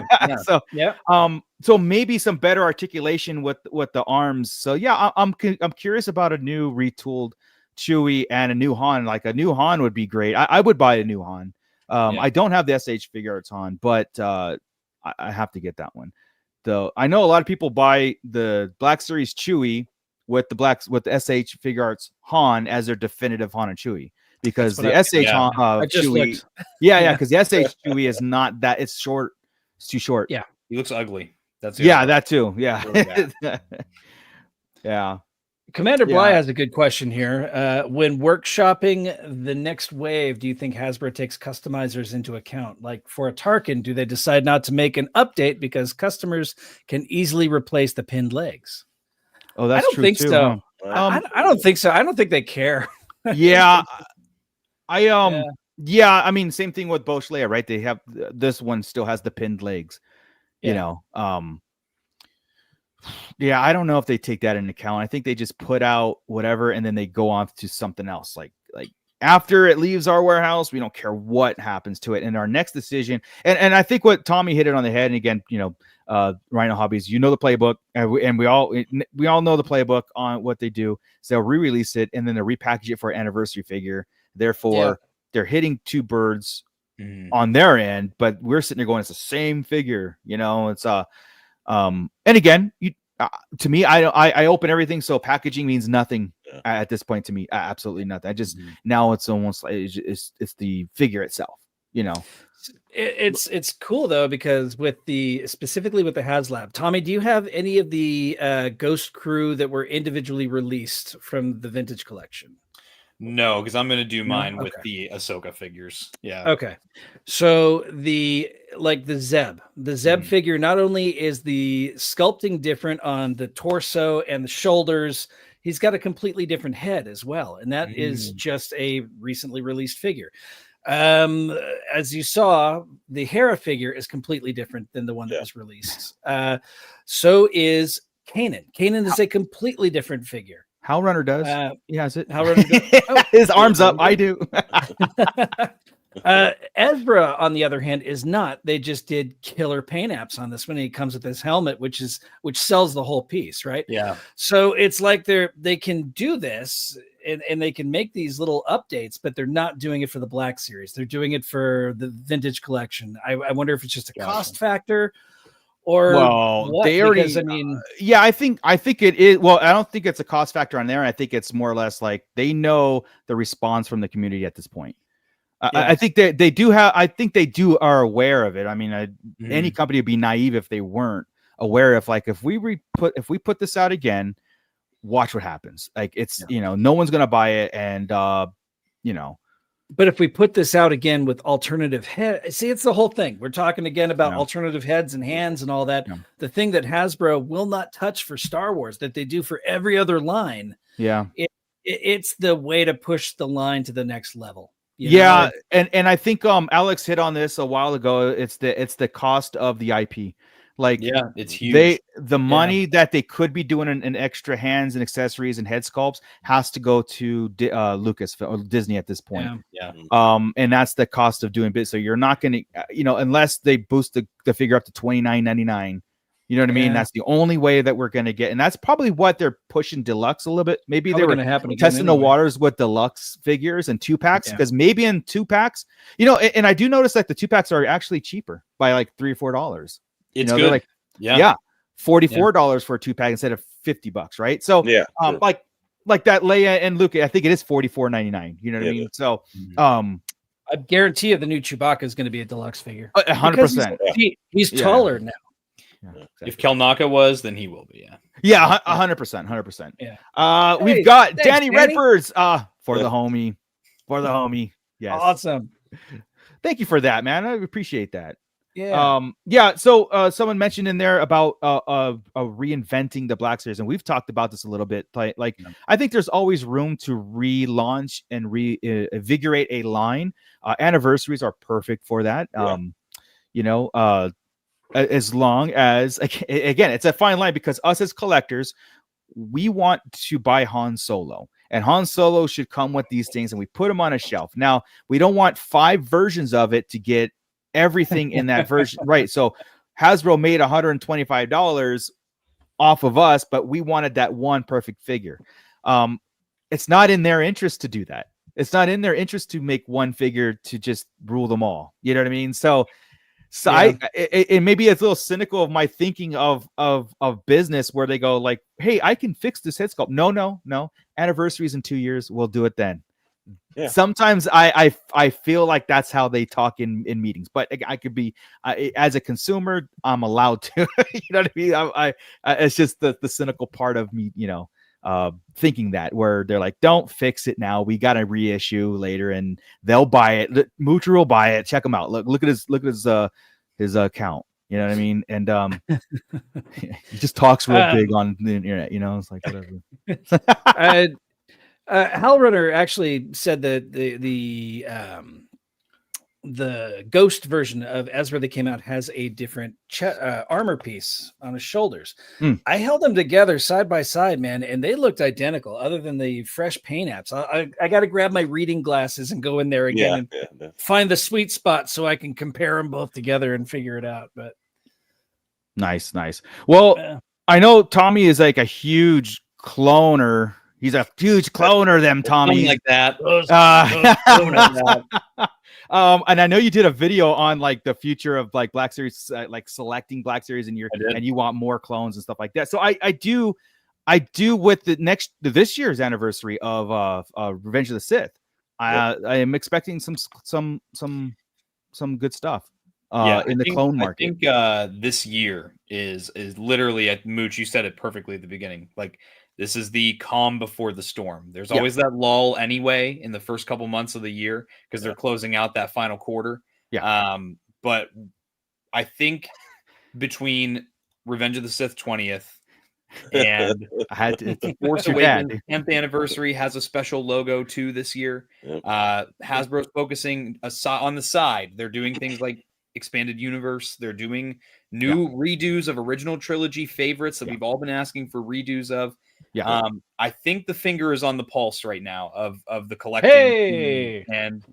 So maybe some better articulation with the arms. So I'm curious about a new retooled Chewie and a new Han. Like a new Han would be great. I would buy a new Han. I don't have the SH figure arts Han, but I have to get that one. Though I know a lot of people buy the Black Series Chewie with the SH figure arts Han as their definitive Han and Chewie, because the SH Han Chewie, because the SH Chewie is not that, it's short, it's too short.
Yeah,
he looks ugly. That's
that too. Yeah, really yeah.
Commander Bly has a good question here. When workshopping the next wave, do you think Hasbro takes customizers into account? Like for a Tarkin, do they decide not to make an update because customers can easily replace the pinned legs?
Oh, that's true. I don't think so.
Huh? I don't think so. I don't think they care.
Yeah. I mean, same thing with Bausch Leia, right? They have this one still has the pinned legs. I don't know if they take that into account. I think they just put out whatever and then they go on to something else. Like after it leaves our warehouse, we don't care what happens to it. And our next decision, and I think what Tommy hit it on the head, and again, Rhino Hobbies, the playbook, and we all know the playbook on what they do. So they'll re-release it and then they'll repackage it for an anniversary figure. Therefore, they're hitting two birds on their end, but we're sitting there going, it's the same figure, it's and again, to me, I open everything, so packaging means nothing at this point to me. Absolutely nothing. I just now it's almost like it's the figure itself,
It's cool though, because specifically with the Haslab. Tommy, do you have any of the Ghost crew that were individually released from the vintage collection?
No, because I'm going to do mine with the Ahsoka figures. Yeah.
Okay. So the Zeb figure, not only is the sculpting different on the torso and the shoulders, he's got a completely different head as well. And that is just a recently released figure. As you saw, the Hera figure is completely different than the one that was released. So is Kanan. Kanan is a completely different figure.
Hal Runner does. He has it.
Hal Runner does. Oh,
his arms up. I do.
Ezra, on the other hand, is not. They just did killer paint apps on this one. He comes with this helmet, which sells the whole piece, right?
Yeah.
So it's like they can do this and they can make these little updates, but they're not doing it for the Black Series. They're doing it for the vintage collection. I wonder if it's just a cost factor. Or what?
They already.
Because, I mean,
I think it is. Well, I don't think it's a cost factor on there. I think it's more or less like they know the response from the community at this point. I think that they do have. I think they are aware of it. I mean, any company would be naive if they weren't aware of, like, if we put this out again, watch what happens. Like, it's no one's gonna buy it, and
But if we put this out again with alternative head, see, it's the whole thing. We're talking again about alternative heads and hands and all that. Yeah. The thing that Hasbro will not touch for Star Wars that they do for every other line.
Yeah.
It's the way to push the line to the next level.
And I think Alex hit on this a while ago. It's the cost of the IP. Like,
it's huge.
The money that they could be doing in extra hands and accessories and head sculpts has to go to Lucas or Disney at this point.
Yeah.
And that's the cost of doing bits. So you're not going to, unless they boost the figure up to $29.99. You know what I mean? That's the only way that we're going to get. And that's probably what they're pushing deluxe a little bit. Maybe they were testing the waters with deluxe figures and 2-packs, because maybe in 2-packs, and I do notice that the 2-packs are actually cheaper by like $3 or $4.
It's good.
Like, $44 for a 2-pack instead of $50, right? So like that Leia and Luke, I think it is $44.99. You know what I mean? So
I guarantee you the new Chewbacca is going to be a deluxe figure.
100%.
He's taller now.
Yeah, exactly.
If Kelnaka was, then he will be.
100%. Yeah. We've got Danny Redfords for the homie. Yes.
Awesome.
Thank you for that, man. I appreciate that.
Yeah.
So someone mentioned in there about reinventing the Black Series, and we've talked about this a little bit. I think there's always room to relaunch and reinvigorate a line. Anniversaries are perfect for that. As long as, again, it's a fine line, because us as collectors, we want to buy Han Solo, and Han Solo should come with these things, and we put them on a shelf. Now, we don't want 5 versions of it to get everything in that version, right? So Hasbro made $125 off of us, but we wanted that one perfect figure. It's not in their interest to do that. It's not in their interest to make one figure to just rule them all. You know what I mean? So it maybe it's a little cynical of my thinking of business, where they go like, hey, I can fix this head sculpt. No. Anniversaries in 2 years. We'll do it then. Yeah. Sometimes I feel like that's how they talk in meetings, but I could be as a consumer, I'm allowed to. You know what I mean? I it's just the cynical part of me, thinking that, where they're like, don't fix it now. We got to reissue later, and they'll buy it. Moocher will buy it. Check him out. Look at his account. You know what I mean? And he just talks real big on the internet. It's like whatever.
Hal Runner actually said that the the Ghost version of Ezra that came out has a different armor piece on his shoulders. I held them together side by side, man, and they looked identical other than the fresh paint apps. I got to grab my reading glasses and go in there again and find the sweet spot so I can compare them both together and figure it out. But
nice. Well, I know Tommy is like a huge cloner. He's a huge cloner, them Tommy.
Like that.
And I know you did a video on like the future of like Black Series, like selecting Black Series and you want more clones and stuff like that. So I do with this year's anniversary of Revenge of the Sith. I am expecting some good stuff in the clone market.
I think this year is literally, Mooch, you said it perfectly at the beginning. Like, this is the calm before the storm. There's always that lull anyway in the first couple months of the year because they're closing out that final quarter. But I think between Revenge of the Sith 20th and Force Awakens 10th anniversary has a special logo too this year. Hasbro's focusing on the side. They're doing things like expanded universe. They're doing new redos of original trilogy favorites that we've all been asking for redos of. I think the finger is on the pulse right now of the collecting. And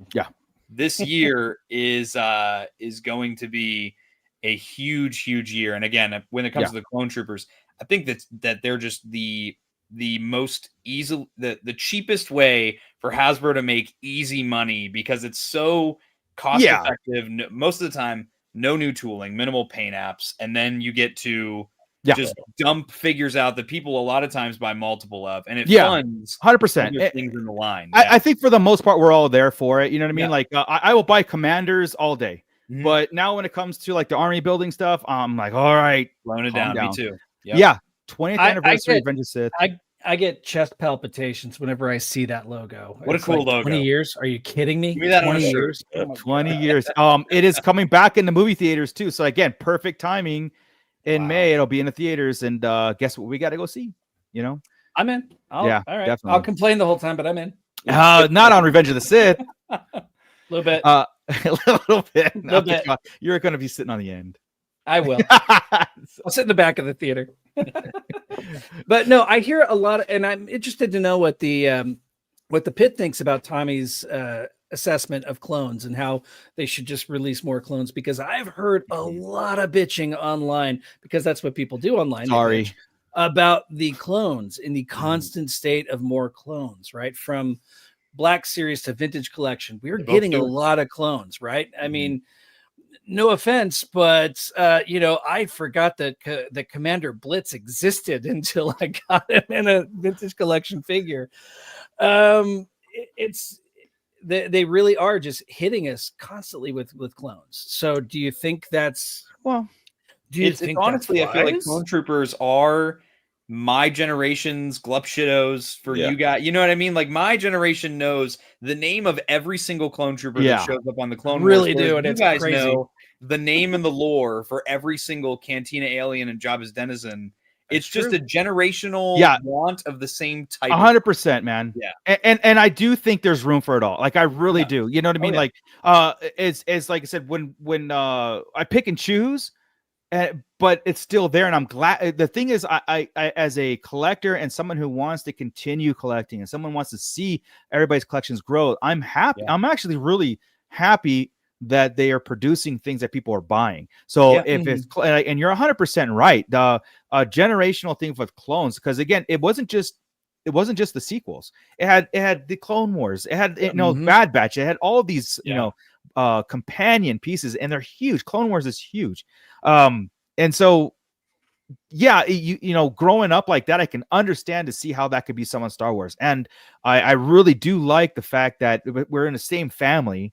this year is going to be a huge year. And again, when it comes to the clone troopers, I think that they're just the most easy, the cheapest way for Hasbro to make easy money because it's so cost effective. Most of the time, no new tooling, minimal paint apps, and then you get to just dump figures out that people a lot of times buy multiple of, and it funds
100%
things in the line.
I think for the most part, we're all there for it. You know what I mean? Like I will buy commanders all day, but now when it comes to like the army building stuff, I'm like, all right,
blowing it down. Me too.
20th anniversary of Revenge of the Sith.
I get chest palpitations whenever I see that logo.
What a cool logo.
20 years? Are you kidding me?
Give me that
20 years.
20 years. It is coming back in the movie theaters too. So again, perfect timing. In May, it'll be in the theaters, and guess what? We got to go see. You know,
I'm in. All right.
Definitely.
I'll complain the whole time, but I'm in.
Not on Revenge of the Sith.
A little bit.
A little bit. You're going to be sitting on the end.
I will. I'll sit in the back of the theater. But no, I hear a lot, and I'm interested to know what the pit thinks about Tommy's assessment of clones and how they should just release more clones, because I've heard a lot of bitching online, because that's what people do online.
Sorry.
About the clones in the constant state of more clones, right? From Black Series to Vintage Collection, we're getting a lot of clones, right? I mean, no offense, but I forgot that Commander Blitz existed until I got him in a Vintage Collection figure. They really are just hitting us constantly with clones. So do you think that's
honestly, I feel like clone troopers are my generation's Glupshitos for you guys. You know what I mean? Like, my generation knows the name of every single clone trooper that shows up on the Clone Wars.
Really do, and
you
it's
guys
crazy.
Know the name and the lore for every single Cantina alien and Jabba's denizen. It's just a generational want of the same type.
100%, man.
Yeah.
And I do think there's room for it all. Like, I really do. You know what I mean? Like, it's like I said, when I pick and choose, but it's still there. And I'm glad. The thing is, I as a collector and someone who wants to continue collecting and someone wants to see everybody's collections grow, I'm happy. I'm actually really happy that they are producing things that people are buying. So if it's, and you're 100% right, the generational thing with clones, because again, it wasn't just the sequels. It had the Clone Wars. It had Bad Batch. It had all of these companion pieces, and they're huge. Clone Wars is huge. And so growing up like that, I can understand to see how that could be someone's Star Wars. And I really do like the fact that we're in the same family.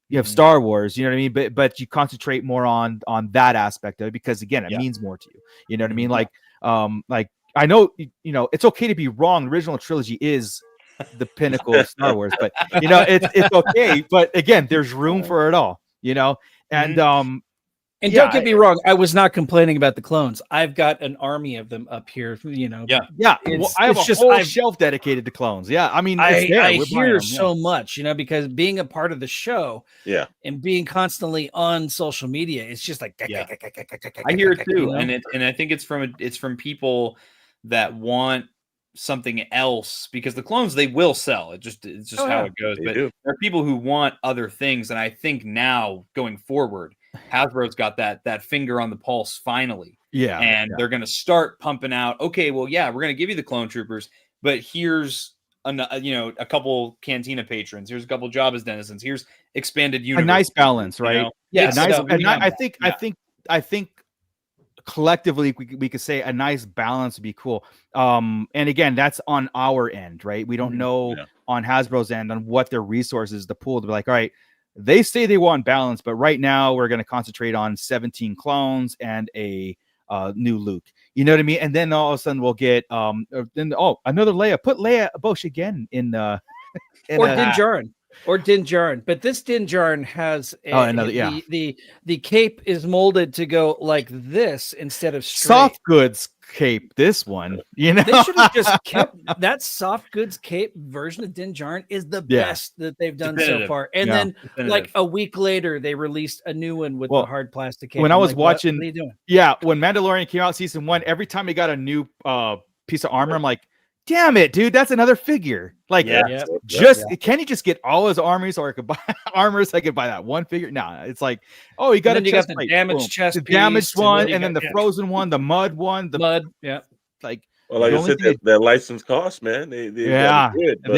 You have Star Wars, you know what I mean? But you concentrate more on that aspect of it, because again, it means more to you. You know what I mean? Like I know, it's okay to be wrong. The original trilogy is the pinnacle of Star Wars, but it's okay. But again, there's room for it all, and
And
Yeah,
don't get me wrong, I was not complaining about the clones. I've got an army of them up here, you know.
Yeah.
Yeah, I have
it's
a whole shelf dedicated to clones. Yeah, I mean, it's there.
I
We're buying
hear
them,
so much, you know, because being a part of the show
Yeah.
and being constantly on social media, it's just like
Yeah. I hear it too,
you know?
and I think it's from people that want something else, because the clones, they will sell. It's just
Oh,
how
yeah.
it goes.
They
But
do.
there are people who want other things, and I think now going forward, Hasbro's got that finger on the pulse finally.
Yeah,
And they're going to start pumping out, okay, well, yeah, we're going to give you the clone troopers, but here's a couple Cantina patrons, here's a couple Jabba's denizens, here's expanded universe.
a nice balance, right?
You know?
Yeah,
A nice,
so
and I
Yeah.
think collectively we could say a nice balance would be cool. And again, that's on our end, right? We don't know on Hasbro's end on what their resources, the pool to be like, all right, they say they want balance, but right now we're going to concentrate on 17 clones and a new Luke. You know what I mean? And then all of a sudden we'll get another Leia. Put Leia Bosch again in
or Din Djarin. Or Din Djarin, but this Din Djarin has the cape is molded to go like this instead of straight.
Soft goods cape. This one, you know,
They should have just kept that soft goods cape version of Din Djarin is the best that they've done so far. And then like a week later, they released a new one with the hard plastic cape.
When I was watching,
what are you doing?
Yeah, when Mandalorian came out season 1, every time he got a new piece of armor, I'm like, damn it, dude, that's another figure. Like, can he just get all his armies, or I could buy armors? I could buy that one figure. No, it's like, oh, you got
you got the damaged chest,
the
piece,
damaged one, and then
got
the frozen one, the mud one, the
mud. Yeah,
like.
Well, like I said, that license cost, man. They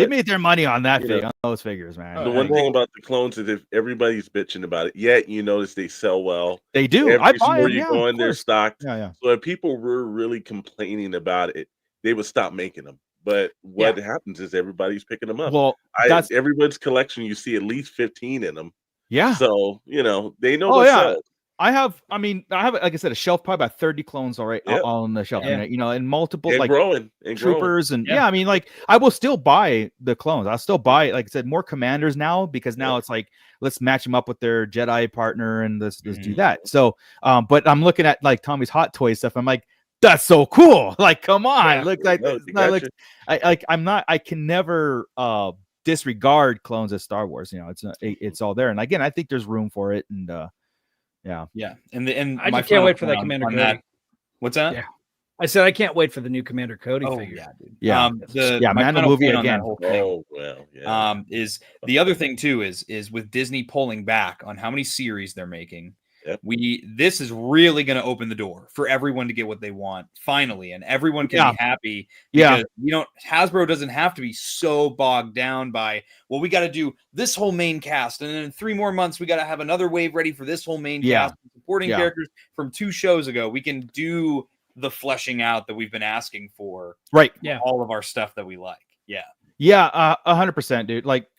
made their money on that on those figures, man.
The one thing about the clones is if everybody's bitching about it, yet you notice they sell well.
They do.
Every
I buy
store
them,
you go in, they're stocked.
Yeah.
So if people were really complaining about it, they would stop making them. But what happens is everybody's picking them up.
Well,
that's everyone's collection. You see at least 15 in them.
Yeah.
So they know what's up.
I have, like I said, a shelf probably about 30 clones all on the shelf. And multiple
and
like
growing and
troopers and like I will still buy the clones. I'll still buy, like I said, more commanders now, because now it's like let's match them up with their Jedi partner and let's do that. So, but I'm looking at like Tommy's Hot Toy stuff. I'm like, that's so cool. Like, come on. Look like I can never disregard clones of Star Wars. You know, it's all there. And again, I think there's room for it. And
and
I can't wait for that Commander Cody.
That. What's that?
Yeah. I said I can't wait for the new Commander Cody figure.
Yeah, dude.
Man, the movie again.
Is the other thing too is with Disney pulling back on how many series they're making.
Yep.
This is really going to open the door for everyone to get what they want finally, and everyone can be happy. Because, Hasbro doesn't have to be so bogged down by, well, we got to do this whole main cast, and then in 3 more months we got to have another wave ready for this whole main cast, supporting characters from 2 shows ago. We can do the fleshing out that we've been asking for,
right?
Yeah, all of our stuff that we like.
100%, dude. Like,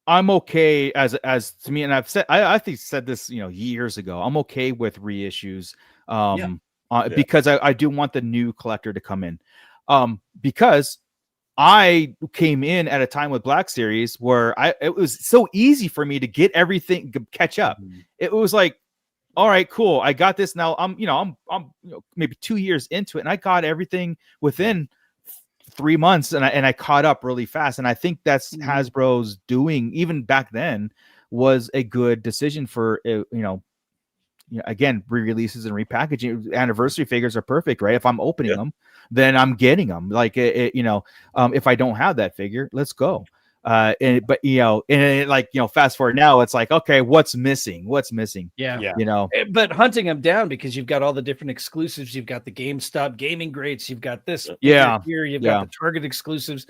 I'm okay as to me, and I think said this years ago. I'm okay with reissues because I do want the new collector to come in, because I came in at a time with Black Series where it was so easy for me to get everything catch up. It was like, all right, cool, I got this now. I'm maybe 2 years into it, and I got everything within 3 months, and I caught up really fast. And I think that's Hasbro's doing, even back then, was a good decision for again, re-releases and repackaging. Anniversary figures are perfect, right? If I'm opening them, then I'm getting them. Like if I don't have that figure, let's go. Fast forward now, it's like, okay, what's missing?
But hunting them down, because you've got all the different exclusives. You've got the GameStop gaming greats. You've got this here. You've got the Target exclusives.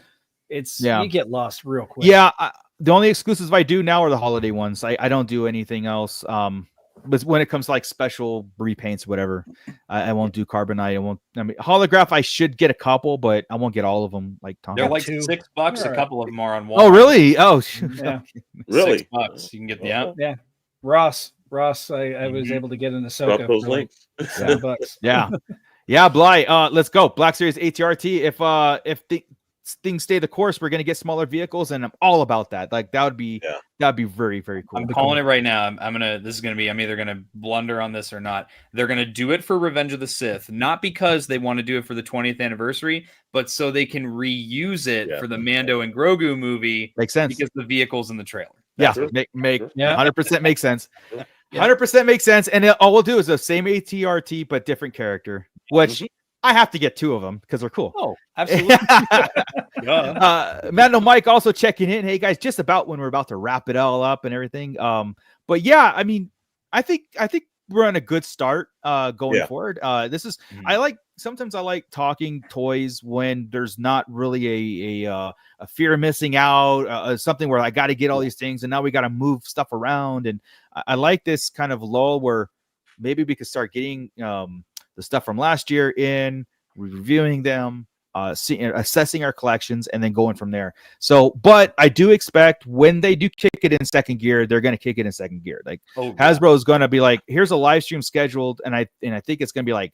You get lost real quick.
The only exclusives I do now are the holiday ones. I don't do anything else. But when it comes to like special repaints, whatever, I won't do carbonite. Holograph. I should get a couple, but I won't get all of them. Like Tom,
they're like $6. A couple of them are on Walmart.
Oh, really? Oh,
yeah. Really?
$6. You can get the
yeah. Ross. I was able to get in Ahsoka.
Drop those links.
$7.
Yeah. Bly. Let's go. Black Series ATRT. If things stay the course, we're going to get smaller vehicles, and I'm all about that. Like that'd be very, very cool.
I'm calling it right now. I'm either gonna blunder on this or not. They're gonna do it for Revenge of the Sith, not because they want to do it for the 20th anniversary, but so they can reuse it for the Mando and Grogu movie.
Makes sense
because the vehicle's in the trailer.
Make 100% makes sense. 100% makes sense. And all we'll do is the same ATRT but different character, which I have to get 2 of them because they're cool.
Oh, absolutely.
Mando Mike also checking in. Hey guys, just about when we're about to wrap it all up and everything. But yeah, I mean, I think we're on a good start going forward. This is sometimes I like talking toys when there's not really a fear of missing out, something where I got to get all these things and now we got to move stuff around. And I like this kind of lull where maybe we could start getting the stuff from last year in, reviewing them, assessing our collections, and then going from there. So, but I do expect when they do kick it in second gear, they're going to kick it in second gear. Like Hasbro is going to be like, here's a live stream scheduled, and I think it's going to be like,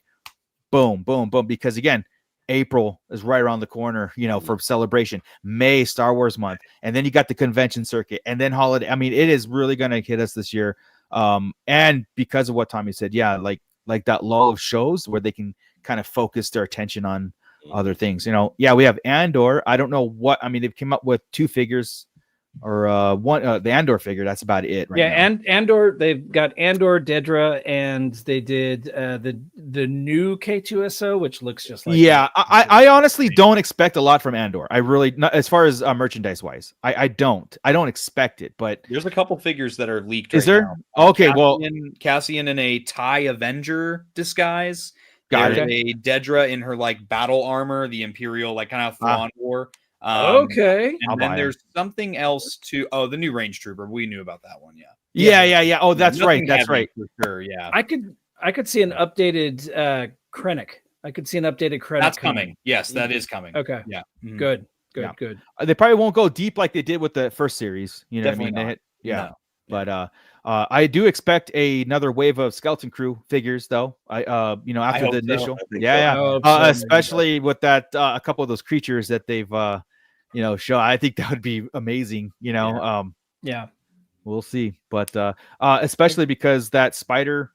boom, boom, boom, because again, April is right around the corner, for celebration. May, Star Wars month, and then you got the convention circuit, and then holiday. I mean, it is really going to hit us this year. And because of what Tommy said, like that lull of shows where they can kind of focus their attention on other things. We have Andor. I don't know what, I mean, they've come up with 2 figures or one, the Andor figure. That's about it. Right now.
And Andor, they've got Andor, Dedra, and they did the new K2SO, which looks just like.
Yeah, I honestly don't expect a lot from Andor. I really, not as far as merchandise wise, I don't expect it. But
there's a couple figures that are leaked.
Is there?
Now.
Okay,
Cassian in a TIE Avenger disguise.
Got
There's
it.
a Dedra in her battle armor, the Imperial kind of Thrawn war.
Okay.
And then there's something else too. Oh, the new Range Trooper. We knew about that one.
Yeah. Oh, that's right. That's right.
For sure. Yeah.
I could see an updated Krennic. I could see an updated Krennic.
That's coming. Yes, that is coming.
Okay.
Yeah. Mm-hmm.
Good.
They probably won't go deep like they did with the first series. You know
Definitely
what I mean?
not.
But I do expect another wave of Skeleton Crew figures, though. After the initial, especially with that a couple of those creatures that they've show. I think that would be amazing. We'll see, but especially because that spider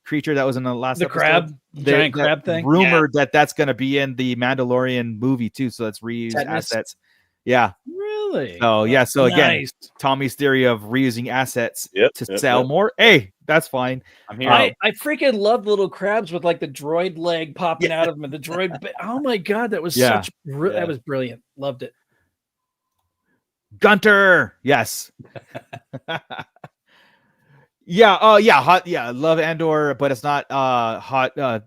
creature that was in the last episode,
giant crab thing,
rumored that's going to be in the Mandalorian movie too. So that's reused assets. Yeah.
Really?
Oh, yeah. So again, Tommy's theory of reusing assets to sell more. Hey, that's fine.
I'm here.
I freaking love little crabs with like the droid leg popping out of them and the droid. Oh my god, that was that was brilliant. Loved it.
Gunter, yes. Hot. Yeah, love Andor, but it's not hot.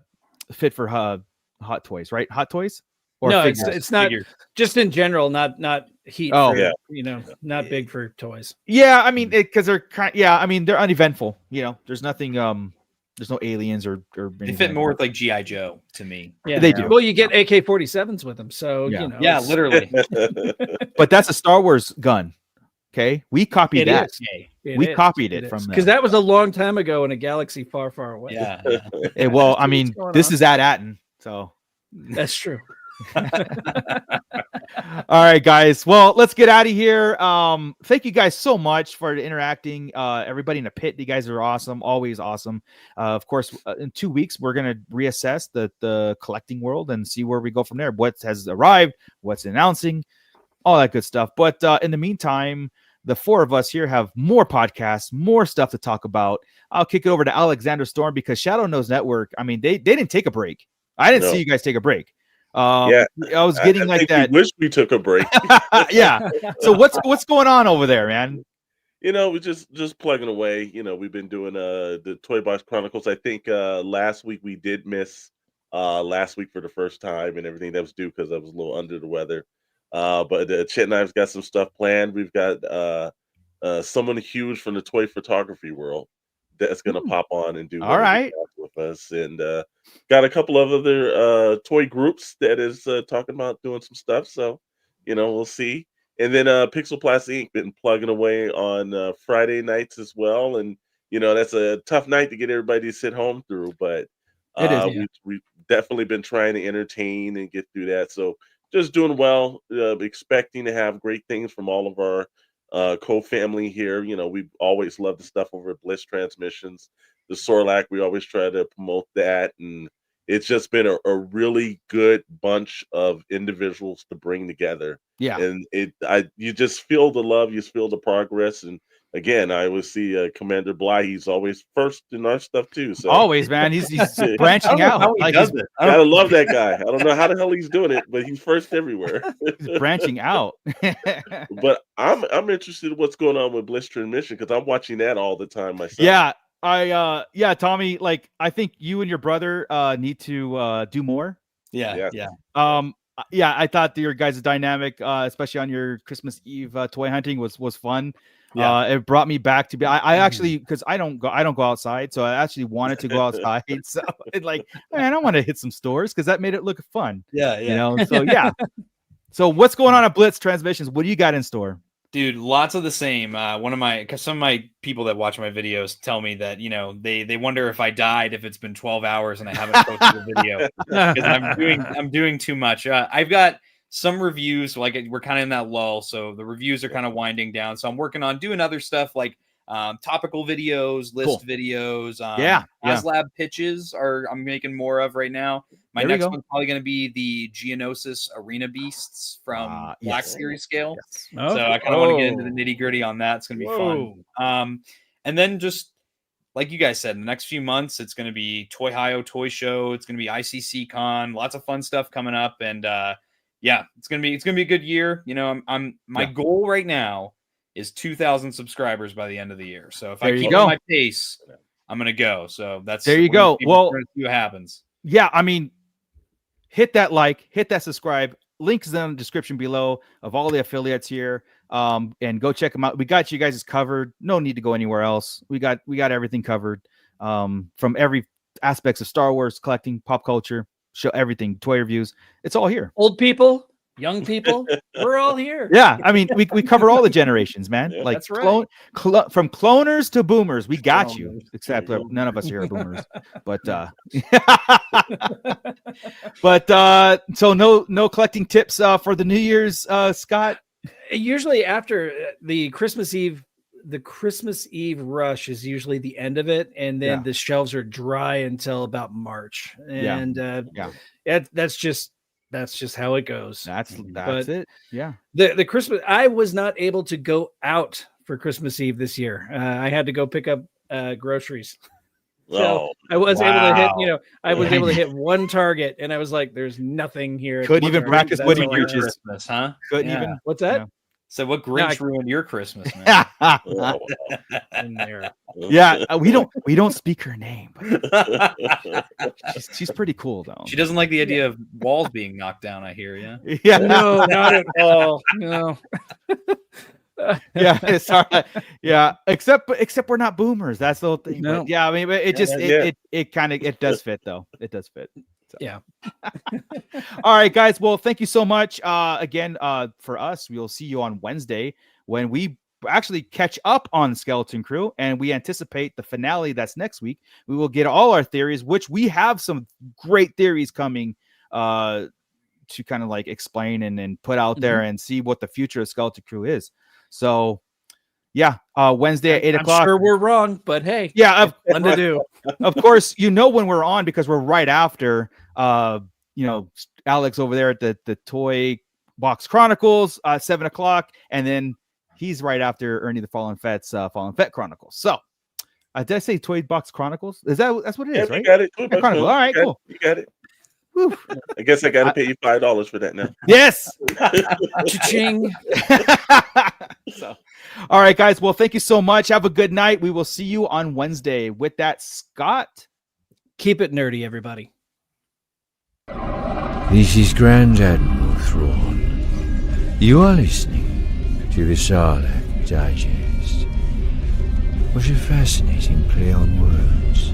Fit for hot toys, right? Hot toys. Or
no,
figures?
It's not.
Figures.
Just in general, not heat.
Oh,
not big for toys.
Yeah, I mean, because they're they're uneventful. There's nothing. There's no aliens or
they fit more with G.I. Joe to me.
Yeah,
they do.
Well, you get AK-47s with them, so
literally.
But that's a Star Wars gun. Okay, we copied that. We copied it from them
because that was a long time ago in a galaxy far, far away.
Yeah.
Well, I mean, this is at Atten, so
that's true.
All right, guys. Well, let's get out of here. Thank you guys so much for interacting. Everybody in the pit, you guys are awesome, always awesome. Of course, in 2 weeks, we're gonna reassess the collecting world and see where we go from there. What has arrived, what's announcing, all that good stuff. But in the meantime, the 4 of us here have more podcasts, more stuff to talk about. I'll kick it over to Alexander Storm because Shadow Knows Network. I mean, they didn't take a break. I didn't see you guys take a break. I was getting
I
that.
We wish we took a break.
Yeah. So what's going on over there, man?
We just plugging away. We've been doing the Toy Box Chronicles. I think last week we did miss last week for the first time and everything. That was due because I was a little under the weather. But Chet and I've got some stuff planned. We've got someone huge from the toy photography world that's going to pop on and do
all right
with us, and got a couple of other toy groups that is talking about doing some stuff. So we'll see. And then Pixel Plastic Inc. been plugging away on Friday nights as well, and that's a tough night to get everybody to sit home through, but
it is,
we've definitely been trying to entertain and get through that. So just doing well. Expecting to have great things from all of our co-family here. You know, we always love the stuff over at Bliss Transmissions. The Sorlac, we always try to promote that, and it's just been a really good bunch of individuals to bring together.
Yeah.
And you just feel the love, you feel the progress. And again, I always see Commander Bly. He's always first in our stuff too. So
Always, man. He's branching out.
How he
Like,
does
he's
it.
gotta love that guy. I don't know how the hell he's doing it, but he's first everywhere.
branching out.
But I'm interested in what's going on with Bliss Transmission because I'm watching that all the time myself.
Yeah. Tommy, like, I think you and your brother need to do more.
Yeah.
I thought that your guys' dynamic, especially on your Christmas Eve toy hunting, was fun.
Yeah.
It brought me back to be. I actually, because I don't go outside, so I actually wanted to go outside. So it like, man, I want to hit some stores because that made it look fun.
Yeah.
You know. So yeah. So what's going on at Blitz Transmissions? What do you got in store?
Dude, lots of the same. Because some of my people that watch my videos tell me that, you know, they wonder if I died if it's been 12 hours and I haven't posted a video because I'm doing too much. I've got some reviews, like we're kind of in that lull, so the reviews are kind of winding down. So I'm working on doing other stuff like topical videos, list videos, Haslab pitches I'm making more of right now. My next one's probably going to be the Geonosis Arena Beasts from Black Series scale.
Yes.
So I kind of want to get into the nitty gritty on that. It's going to be fun. And then just like you guys said, in the next few months, it's going to be Toy Hio Toy Show. It's going to be ICC Con. Lots of fun stuff coming up. And it's going to be a good year. You know, my goal right now is 2,000 subscribers by the end of the year. So if I keep my pace, I'm going to go. So that's
there you go. Well,
see what happens.
Yeah, I mean, hit that like, hit that subscribe. Links in the description below of all the affiliates here. And go check them out. We got you guys covered. No need to go anywhere else. We got everything covered. From every aspects of Star Wars collecting, pop culture, show everything, toy reviews. It's all here.
Old people, young people, we're all here.
Yeah, I mean, we cover all the generations, man.
Yeah,
like
that's right.
From cloners to boomers, we got you. Except none of us here are boomers. But so no collecting tips for the New Year's, Scott.
Usually after the Christmas Eve rush is usually the end of it, and then the shelves are dry until about March. And that's just how it goes.
That's it. Yeah.
The Christmas, I was not able to go out for Christmas Eve this year. I had to go pick up groceries. So I was able to hit, I was able to hit one target, and I was like, "There's nothing here."
Couldn't even practice Woody Reaches.
Christmas, huh?
Couldn't even.
What's that?
Yeah.
So what Grinch ruined your Christmas, man?
In there.
Yeah, we don't speak her name, but she's pretty cool though.
She doesn't like the idea of walls being knocked down. I hear, yeah.
Yeah,
no, not at all. No.
Yeah, it's hard. Yeah, except we're not boomers. That's the whole thing.
No.
But yeah, I mean, it just it does fit though. It does fit. So.
Yeah.
All right, guys. Well, thank you so much. Again, for us, we'll see you on Wednesday when we actually catch up on Skeleton Crew, and we anticipate the finale that's next week. We will get all our theories, which we have some great theories coming to kind of like explain and put out there and see what the future of Skeleton Crew is. So yeah, Wednesday at 8 o'clock.
I'm sure we're wrong, but hey,
yeah,
fun to do.
Of course, when we're on because we're right after Alex over there at the Toy Box Chronicles 7 o'clock, and then he's right after Ernie the Fallen Fett's Fallen Fett Chronicles. So did I say Toy Box Chronicles? That's what it is, right?
You got it.
Chronicles. All right, cool.
You got it.
Whew.
I guess I got to pay you $5 for that now.
Yes.
Cha-ching.
So, all right, guys. Well, thank you so much. Have a good night. We will see you on Wednesday. With that, Scott,
keep it nerdy, everybody.
This is Grand Admiral Thrawn. You are listening to the Sarlacc Digest. What a fascinating play on words.